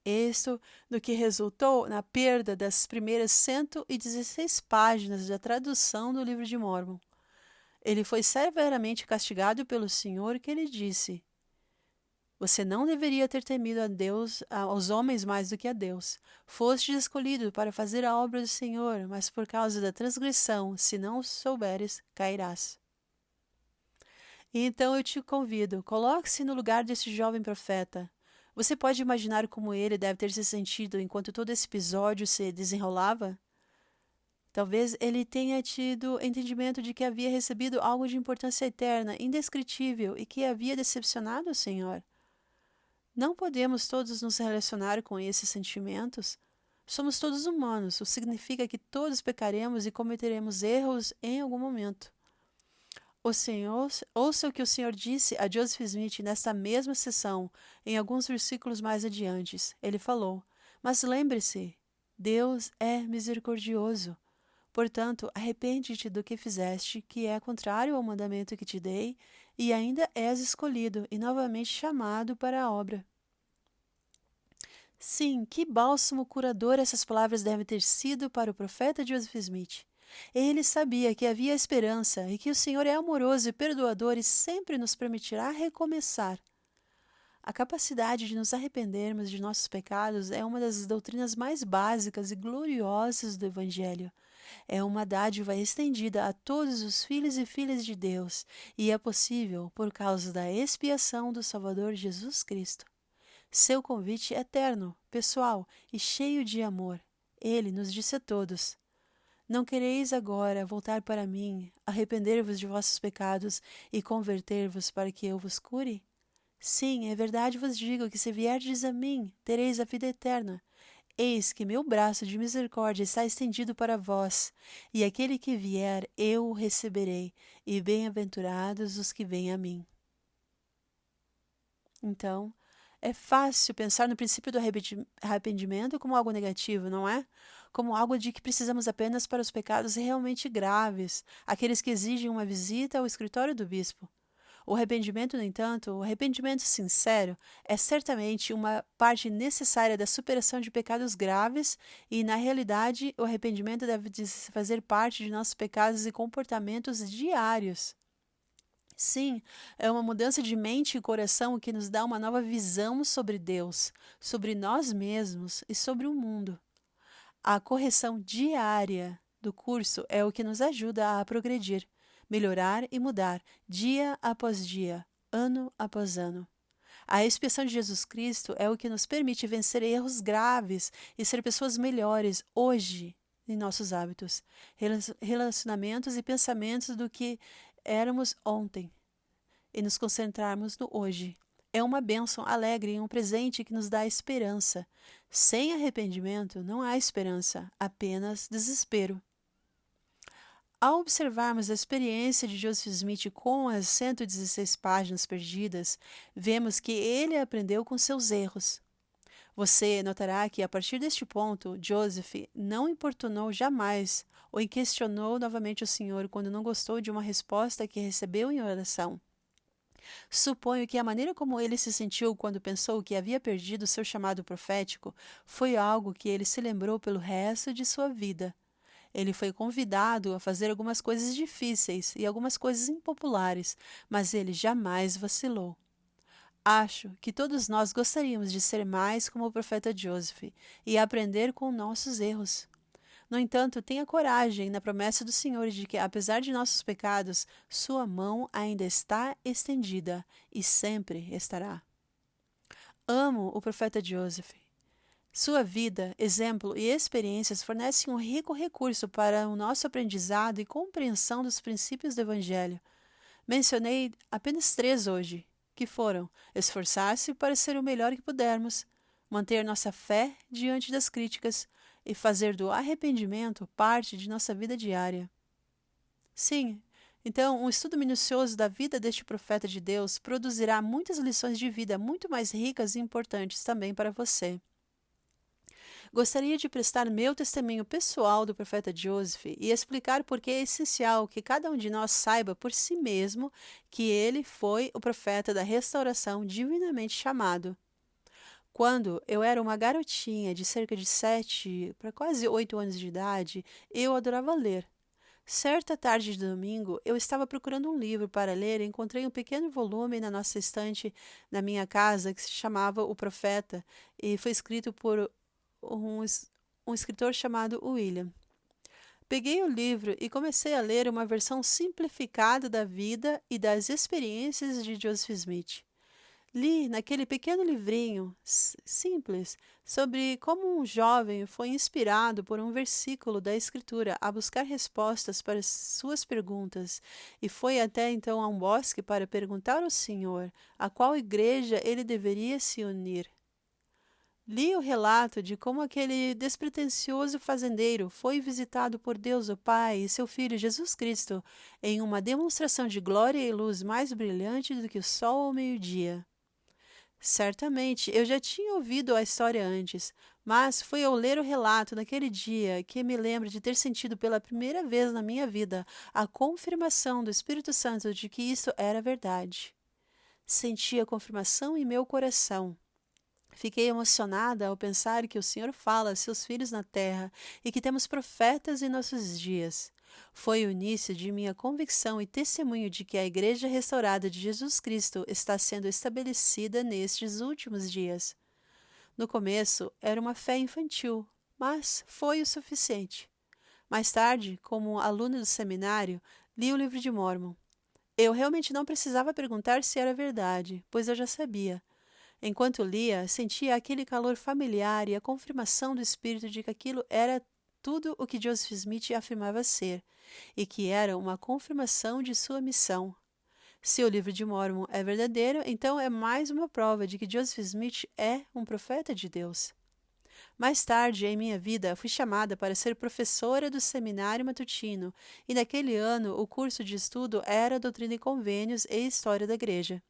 Speaker 1: Isto do que resultou na perda das primeiras 116 páginas da tradução do livro de Mórmon. Ele foi severamente castigado pelo Senhor, que lhe disse: você não deveria ter temido a Deus, aos homens mais do que a Deus. Foste escolhido para fazer a obra do Senhor, mas por causa da transgressão, se não souberes, cairás. E então eu te convido, coloque-se no lugar desse jovem profeta. Você pode imaginar como ele deve ter se sentido enquanto todo esse episódio se desenrolava? Talvez ele tenha tido entendimento de que havia recebido algo de importância eterna, indescritível, e que havia decepcionado o Senhor. Não podemos todos nos relacionar com esses sentimentos? Somos todos humanos, o que significa que todos pecaremos e cometeremos erros em algum momento. Ouça o que o Senhor disse a Joseph Smith nesta mesma sessão, em alguns versículos mais adiante. Ele falou, mas lembre-se, Deus é misericordioso. Portanto, arrepende-te do que fizeste, que é contrário ao mandamento que te dei, e ainda és escolhido e novamente chamado para a obra. Sim, que bálsamo curador essas palavras devem ter sido para o profeta Joseph Smith. Ele sabia que havia esperança e que o Senhor é amoroso e perdoador e sempre nos permitirá recomeçar. A capacidade de nos arrependermos de nossos pecados é uma das doutrinas mais básicas e gloriosas do Evangelho. É uma dádiva estendida a todos os filhos e filhas de Deus, e é possível por causa da expiação do Salvador Jesus Cristo. Seu convite é eterno, pessoal e cheio de amor. Ele nos disse a todos: Não quereis agora voltar para mim, arrepender-vos de vossos pecados e converter-vos para que eu vos cure? Sim, é verdade vos digo que se vierdes a mim, tereis a vida eterna. Eis que meu braço de misericórdia está estendido para vós, e aquele que vier, eu o receberei, e bem-aventurados os que vêm a mim. Então, é fácil pensar no princípio do arrependimento como algo negativo, não é? Como algo de que precisamos apenas para os pecados realmente graves, aqueles que exigem uma visita ao escritório do bispo. O arrependimento, no entanto, o arrependimento sincero, é certamente uma parte necessária da superação de pecados graves e, na realidade, o arrependimento deve fazer parte de nossos pecados e comportamentos diários. Sim, é uma mudança de mente e coração que nos dá uma nova visão sobre Deus, sobre nós mesmos e sobre o mundo. A correção diária do curso é o que nos ajuda a progredir, melhorar e mudar, dia após dia, ano após ano. A expiação de Jesus Cristo é o que nos permite vencer erros graves e ser pessoas melhores hoje em nossos hábitos, relacionamentos e pensamentos do que éramos ontem e nos concentrarmos no hoje. É uma bênção alegre e um presente que nos dá esperança. Sem arrependimento não há esperança, apenas desespero. Ao observarmos a experiência de Joseph Smith com as 116 páginas perdidas, vemos que ele aprendeu com seus erros. Você notará que, a partir deste ponto, Joseph não importunou jamais ou questionou novamente o Senhor quando não gostou de uma resposta que recebeu em oração. Suponho que a maneira como ele se sentiu quando pensou que havia perdido seu chamado profético foi algo que ele se lembrou pelo resto de sua vida. Ele foi convidado a fazer algumas coisas difíceis e algumas coisas impopulares, mas ele jamais vacilou. Acho que todos nós gostaríamos de ser mais como o profeta Joseph e aprender com nossos erros. No entanto, tenha coragem na promessa do Senhor de que, apesar de nossos pecados, sua mão ainda está estendida e sempre estará. Amo o profeta Joseph. Sua vida, exemplo e experiências fornecem um rico recurso para o nosso aprendizado e compreensão dos princípios do Evangelho. Mencionei apenas 3 hoje, que foram esforçar-se para ser o melhor que pudermos, manter nossa fé diante das críticas e fazer do arrependimento parte de nossa vida diária. Sim, então um estudo minucioso da vida deste profeta de Deus produzirá muitas lições de vida muito mais ricas e importantes também para você. Gostaria de prestar meu testemunho pessoal do profeta Joseph e explicar por que é essencial que cada um de nós saiba por si mesmo que ele foi o profeta da restauração divinamente chamado. Quando eu era uma garotinha de cerca de 7 para quase 8 anos de idade, eu adorava ler. Certa tarde de domingo, eu estava procurando um livro para ler e encontrei um pequeno volume na nossa estante na minha casa que se chamava O Profeta e foi escrito por um escritor chamado William. Peguei o livro e comecei a ler uma versão simplificada da vida e das experiências de Joseph Smith. Li naquele pequeno livrinho simples sobre como um jovem foi inspirado por um versículo da Escritura a buscar respostas para suas perguntas e foi até então a um bosque para perguntar ao Senhor a qual igreja ele deveria se unir. Li o relato de como aquele despretensioso fazendeiro foi visitado por Deus o Pai e seu Filho Jesus Cristo em uma demonstração de glória e luz mais brilhante do que o sol ao meio-dia. Certamente, eu já tinha ouvido a história antes, mas foi ao ler o relato naquele dia que me lembro de ter sentido pela primeira vez na minha vida a confirmação do Espírito Santo de que isso era verdade. Senti a confirmação em meu coração. Fiquei emocionada ao pensar que o Senhor fala a seus filhos na terra e que temos profetas em nossos dias. Foi o início de minha convicção e testemunho de que a Igreja restaurada de Jesus Cristo está sendo estabelecida nestes últimos dias. No começo, era uma fé infantil, mas foi o suficiente. Mais tarde, como aluna do seminário, li o livro de Mórmon. Eu realmente não precisava perguntar se era verdade, pois eu já sabia. Enquanto lia, sentia aquele calor familiar e a confirmação do espírito de que aquilo era tudo o que Joseph Smith afirmava ser, e que era uma confirmação de sua missão. Se o livro de Mórmon é verdadeiro, então é mais uma prova de que Joseph Smith é um profeta de Deus. Mais tarde em minha vida, fui chamada para ser professora do seminário matutino, e naquele ano o curso de estudo era Doutrina e Convênios e História da Igreja.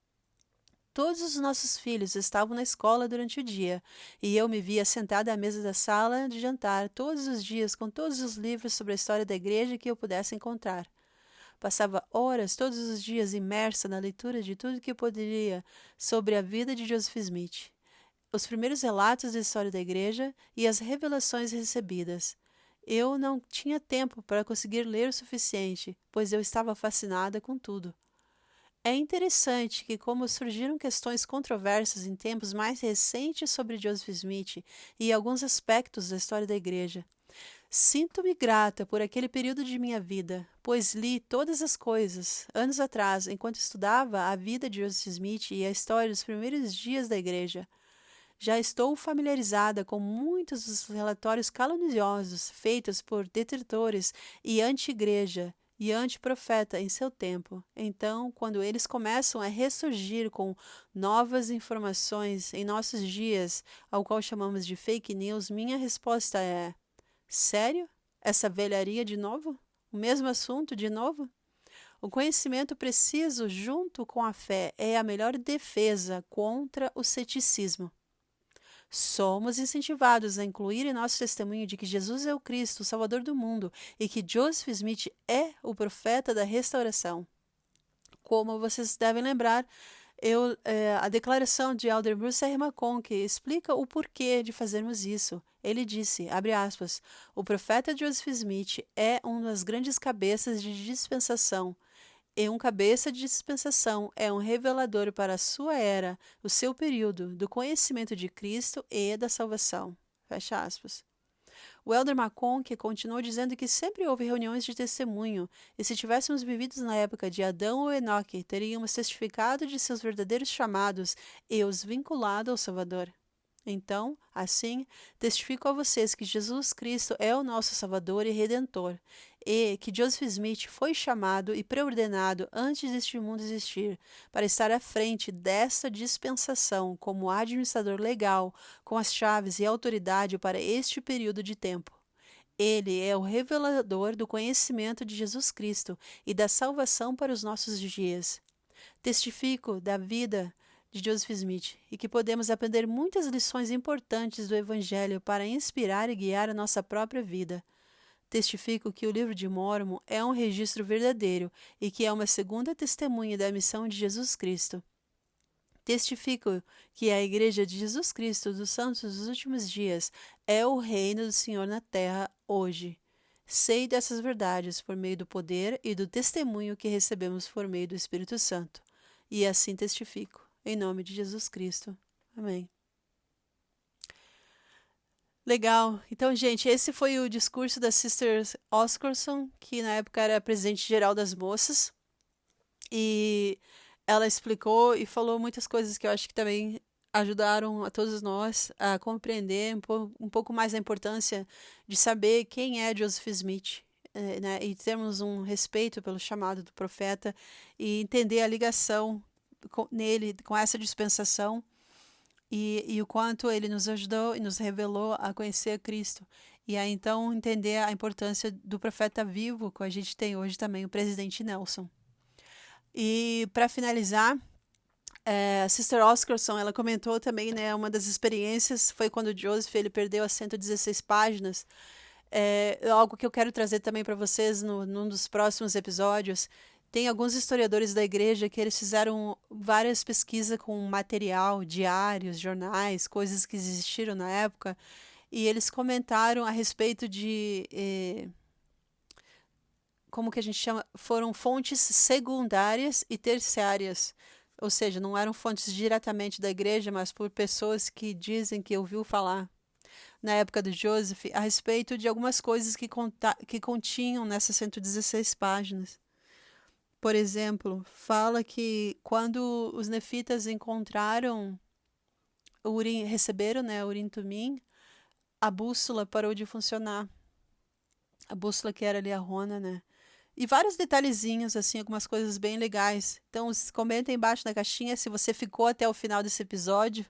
Speaker 1: Todos os nossos filhos estavam na escola durante o dia, e eu me via sentada à mesa da sala de jantar todos os dias com todos os livros sobre a história da igreja que eu pudesse encontrar. Passava horas todos os dias imersa na leitura de tudo que eu poderia sobre a vida de Joseph Smith, os primeiros relatos da história da igreja e as revelações recebidas. Eu não tinha tempo para conseguir ler o suficiente, pois eu estava fascinada com tudo. É interessante que, como surgiram questões controversas em tempos mais recentes sobre Joseph Smith e alguns aspectos da história da igreja, sinto-me grata por aquele período de minha vida, pois li todas as coisas, anos atrás, enquanto estudava a vida de Joseph Smith e a história dos primeiros dias da igreja. Já estou familiarizada com muitos dos relatórios caluniosos feitos por detratores e anti-igreja e anti-profeta em seu tempo. Então, quando eles começam a ressurgir com novas informações em nossos dias, ao qual chamamos de fake news, minha resposta é: sério? Essa velharia de novo? O mesmo assunto de novo? O conhecimento preciso, junto com a fé, é a melhor defesa contra o ceticismo. Somos incentivados a incluir em nosso testemunho de que Jesus é o Cristo, o Salvador do mundo, e que Joseph Smith é o profeta da restauração. Como vocês devem lembrar, a declaração de Elder Bruce R. McConkie explica o porquê de fazermos isso. Ele disse, abre aspas, o profeta Joseph Smith é uma das grandes cabeças de dispensação, e um cabeça de dispensação é um revelador para a sua era, o seu período, do conhecimento de Cristo e da salvação. Fecha aspas. O Elder McConkie continuou dizendo que sempre houve reuniões de testemunho, e se tivéssemos vivido na época de Adão ou Enoque, teríamos testificado de seus verdadeiros chamados e os vinculado ao Salvador. Então, assim, testifico a vocês que Jesus Cristo é o nosso Salvador e Redentor, e que Joseph Smith foi chamado e preordenado antes deste mundo existir, para estar à frente desta dispensação como administrador legal, com as chaves e autoridade para este período de tempo. Ele é o revelador do conhecimento de Jesus Cristo e da salvação para os nossos dias. Testifico da vida de Joseph Smith e que podemos aprender muitas lições importantes do Evangelho para inspirar e guiar a nossa própria vida. Testifico que o livro de Mórmon é um registro verdadeiro e que é uma segunda testemunha da missão de Jesus Cristo. Testifico que a Igreja de Jesus Cristo dos Santos dos Últimos Dias é o reino do Senhor na terra hoje. Sei dessas verdades por meio do poder e do testemunho que recebemos por meio do Espírito Santo. E assim testifico. Em nome de Jesus Cristo. Amém. Legal. Então, gente, esse foi o discurso da Sister Oscarson, que na época era presidente-geral das moças. E ela explicou e falou muitas coisas que eu acho que também ajudaram a todos nós a compreender um pouco mais a importância de saber quem é Joseph Smith, né, e termos um respeito pelo chamado do profeta e entender a ligação nele, com essa dispensação, e o quanto ele nos ajudou e nos revelou a conhecer Cristo. E aí, então, entender a importância do profeta vivo que a gente tem hoje também, o presidente Nelson. E, para finalizar, a Sister Oscarson, ela comentou também, né, uma das experiências foi quando o Joseph ele perdeu as 116 páginas. Algo que eu quero trazer também para vocês num dos próximos episódios. Tem alguns historiadores da igreja que eles fizeram várias pesquisas com material, diários, jornais, coisas que existiram na época, e eles comentaram a respeito de como que a gente chama, foram fontes secundárias e terciárias. Ou seja, não eram fontes diretamente da igreja, mas por pessoas que dizem que ouviu falar na época de Joseph a respeito de algumas coisas que continham nessas 116 páginas. Por exemplo, fala que quando os nefitas encontraram o Urim, receberam, né, o Urim Tumim, a bússola parou de funcionar. A bússola que era ali a Rona, né? E vários detalhezinhos, assim, algumas coisas bem legais. Então, comenta aí embaixo na caixinha se você ficou até o final desse episódio.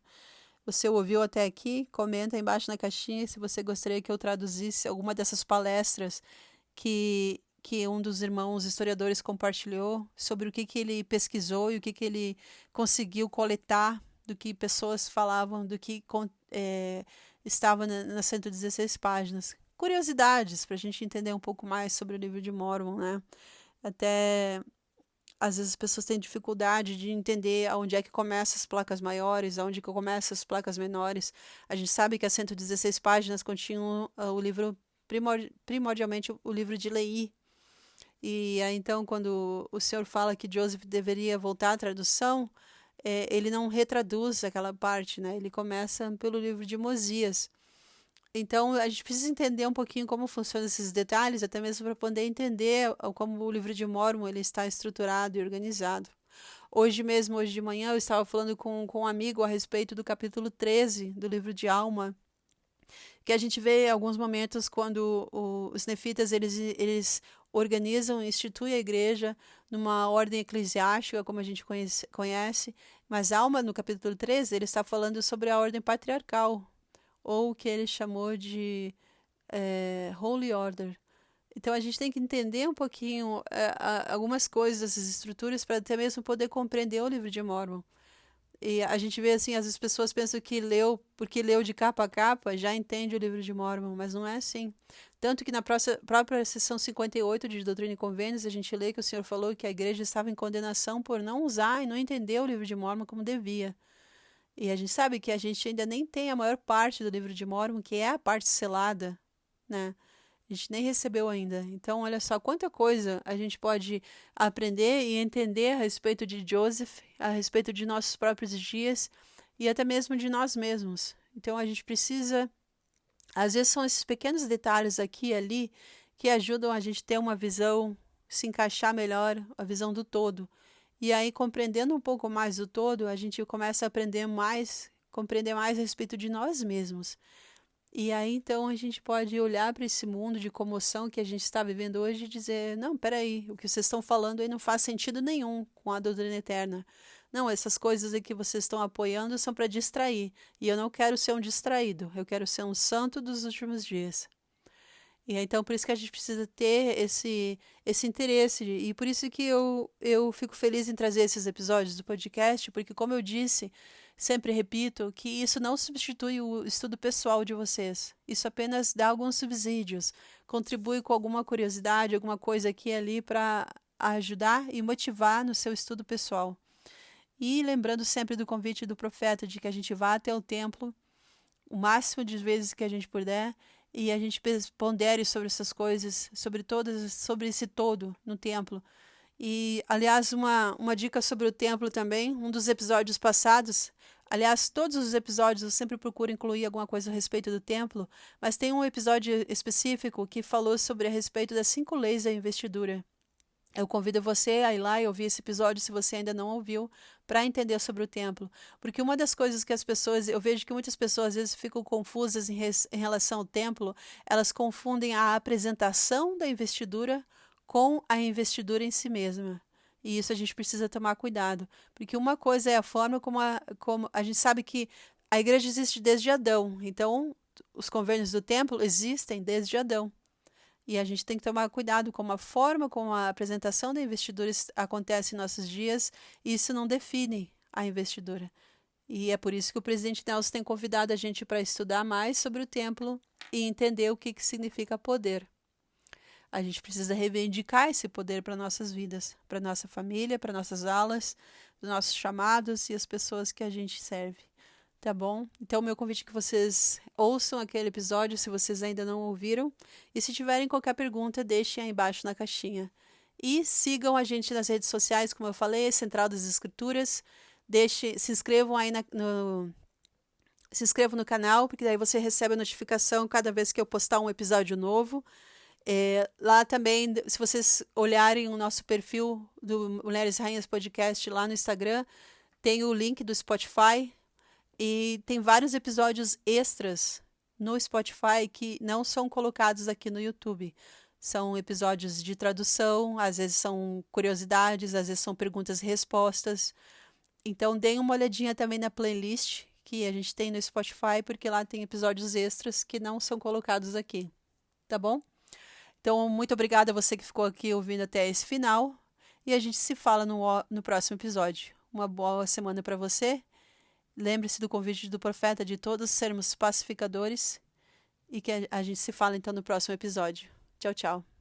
Speaker 1: Você ouviu até aqui? Comenta aí embaixo na caixinha se você gostaria que eu traduzisse alguma dessas palestras que um dos irmãos historiadores compartilhou sobre o que ele pesquisou e o que ele conseguiu coletar do que pessoas falavam, do que estava nas 116 páginas. Curiosidades para a gente entender um pouco mais sobre o livro de Mormon, né? Até às vezes as pessoas têm dificuldade de entender aonde é que começam as placas maiores, aonde que começam as placas menores. A gente sabe que as 116 páginas continham o livro, primordialmente o livro de Leí. E aí, então, quando o senhor fala que Joseph deveria voltar à tradução, ele não retraduz aquela parte, né? Ele começa pelo livro de Mosias. Então, a gente precisa entender um pouquinho como funcionam esses detalhes, até mesmo para poder entender como o livro de Mormon ele está estruturado e organizado. Hoje mesmo, hoje de manhã, eu estava falando com um amigo a respeito do capítulo 13 do livro de Alma, que a gente vê em alguns momentos quando os nefitas eles organizam, instituem a igreja numa ordem eclesiástica, como a gente conhece, mas Alma, no capítulo 13, ele está falando sobre a ordem patriarcal, ou o que ele chamou de Holy Order. Então a gente tem que entender um pouquinho algumas coisas dessas estruturas para até mesmo poder compreender o livro de Mormon. E a gente vê assim, as pessoas pensam que porque leu de capa a capa, já entende o livro de Mormon, mas não é assim. Tanto que na própria sessão 58 de Doutrina e Convênios, a gente lê que o Senhor falou que a igreja estava em condenação por não usar e não entender o livro de Mormon como devia. E a gente sabe que a gente ainda nem tem a maior parte do livro de Mormon, que é a parte selada, né? A gente nem recebeu ainda. Então, olha só quanta coisa a gente pode aprender e entender a respeito de Joseph, a respeito de nossos próprios dias e até mesmo de nós mesmos. Então, a gente precisa. Às vezes, são esses pequenos detalhes aqui e ali que ajudam a gente ter uma visão, se encaixar melhor, a visão do todo. E aí, compreendendo um pouco mais do todo, a gente começa a aprender mais, compreender mais a respeito de nós mesmos. E aí, então, a gente pode olhar para esse mundo de comoção que a gente está vivendo hoje e dizer: não, peraí, o que vocês estão falando aí não faz sentido nenhum com a doutrina eterna. Não, essas coisas aí que vocês estão apoiando são para distrair. E eu não quero ser um distraído, eu quero ser um santo dos últimos dias. E então, por isso que a gente precisa ter esse interesse. E por isso que eu fico feliz em trazer esses episódios do podcast, porque, como eu disse, sempre repito, que isso não substitui o estudo pessoal de vocês. Isso apenas dá alguns subsídios, contribui com alguma curiosidade, alguma coisa aqui e ali para ajudar e motivar no seu estudo pessoal. E lembrando sempre do convite do profeta de que a gente vá até o templo o máximo de vezes que a gente puder e a gente pondere sobre essas coisas, sobre esse todo no templo. E, aliás, uma dica sobre o templo também, um dos episódios passados, aliás, todos os episódios eu sempre procuro incluir alguma coisa a respeito do templo, mas tem um episódio específico que falou sobre a respeito das 5 leis da investidura. Eu convido você a ir lá e ouvir esse episódio, se você ainda não ouviu, para entender sobre o templo. Porque uma das coisas que eu vejo que muitas pessoas às vezes ficam confusas em relação ao templo, elas confundem a apresentação da investidura com a investidura em si mesma. E isso a gente precisa tomar cuidado. Porque uma coisa é a forma como a gente sabe que a igreja existe desde Adão. Então, os convênios do templo existem desde Adão. E a gente tem que tomar cuidado com a forma como a apresentação da investidura acontece em nossos dias, e isso não define a investidura. E é por isso que o presidente Nelson tem convidado a gente para estudar mais sobre o templo e entender o que significa poder. A gente precisa reivindicar esse poder para nossas vidas, para nossa família, para nossas aulas, nossos chamados e as pessoas que a gente serve. Tá bom? Então, meu convite é que vocês ouçam aquele episódio se vocês ainda não ouviram. E se tiverem qualquer pergunta, deixem aí embaixo na caixinha. E sigam a gente nas redes sociais, como eu falei, Central das Escrituras. Se inscrevam aí se inscrevam no canal, porque daí você recebe a notificação cada vez que eu postar um episódio novo. Lá também, se vocês olharem o nosso perfil do Mulheres Rainhas Podcast lá no Instagram, tem o link do Spotify e tem vários episódios extras no Spotify que não são colocados aqui no YouTube. São episódios de tradução, às vezes são curiosidades, às vezes são perguntas e respostas. Então, deem uma olhadinha também na playlist que a gente tem no Spotify, porque lá tem episódios extras que não são colocados aqui. Tá bom? Então, muito obrigada a você que ficou aqui ouvindo até esse final. E a gente se fala no próximo episódio. Uma boa semana para você. Lembre-se do convite do profeta de todos sermos pacificadores. E que a gente se fala então no próximo episódio. Tchau, tchau.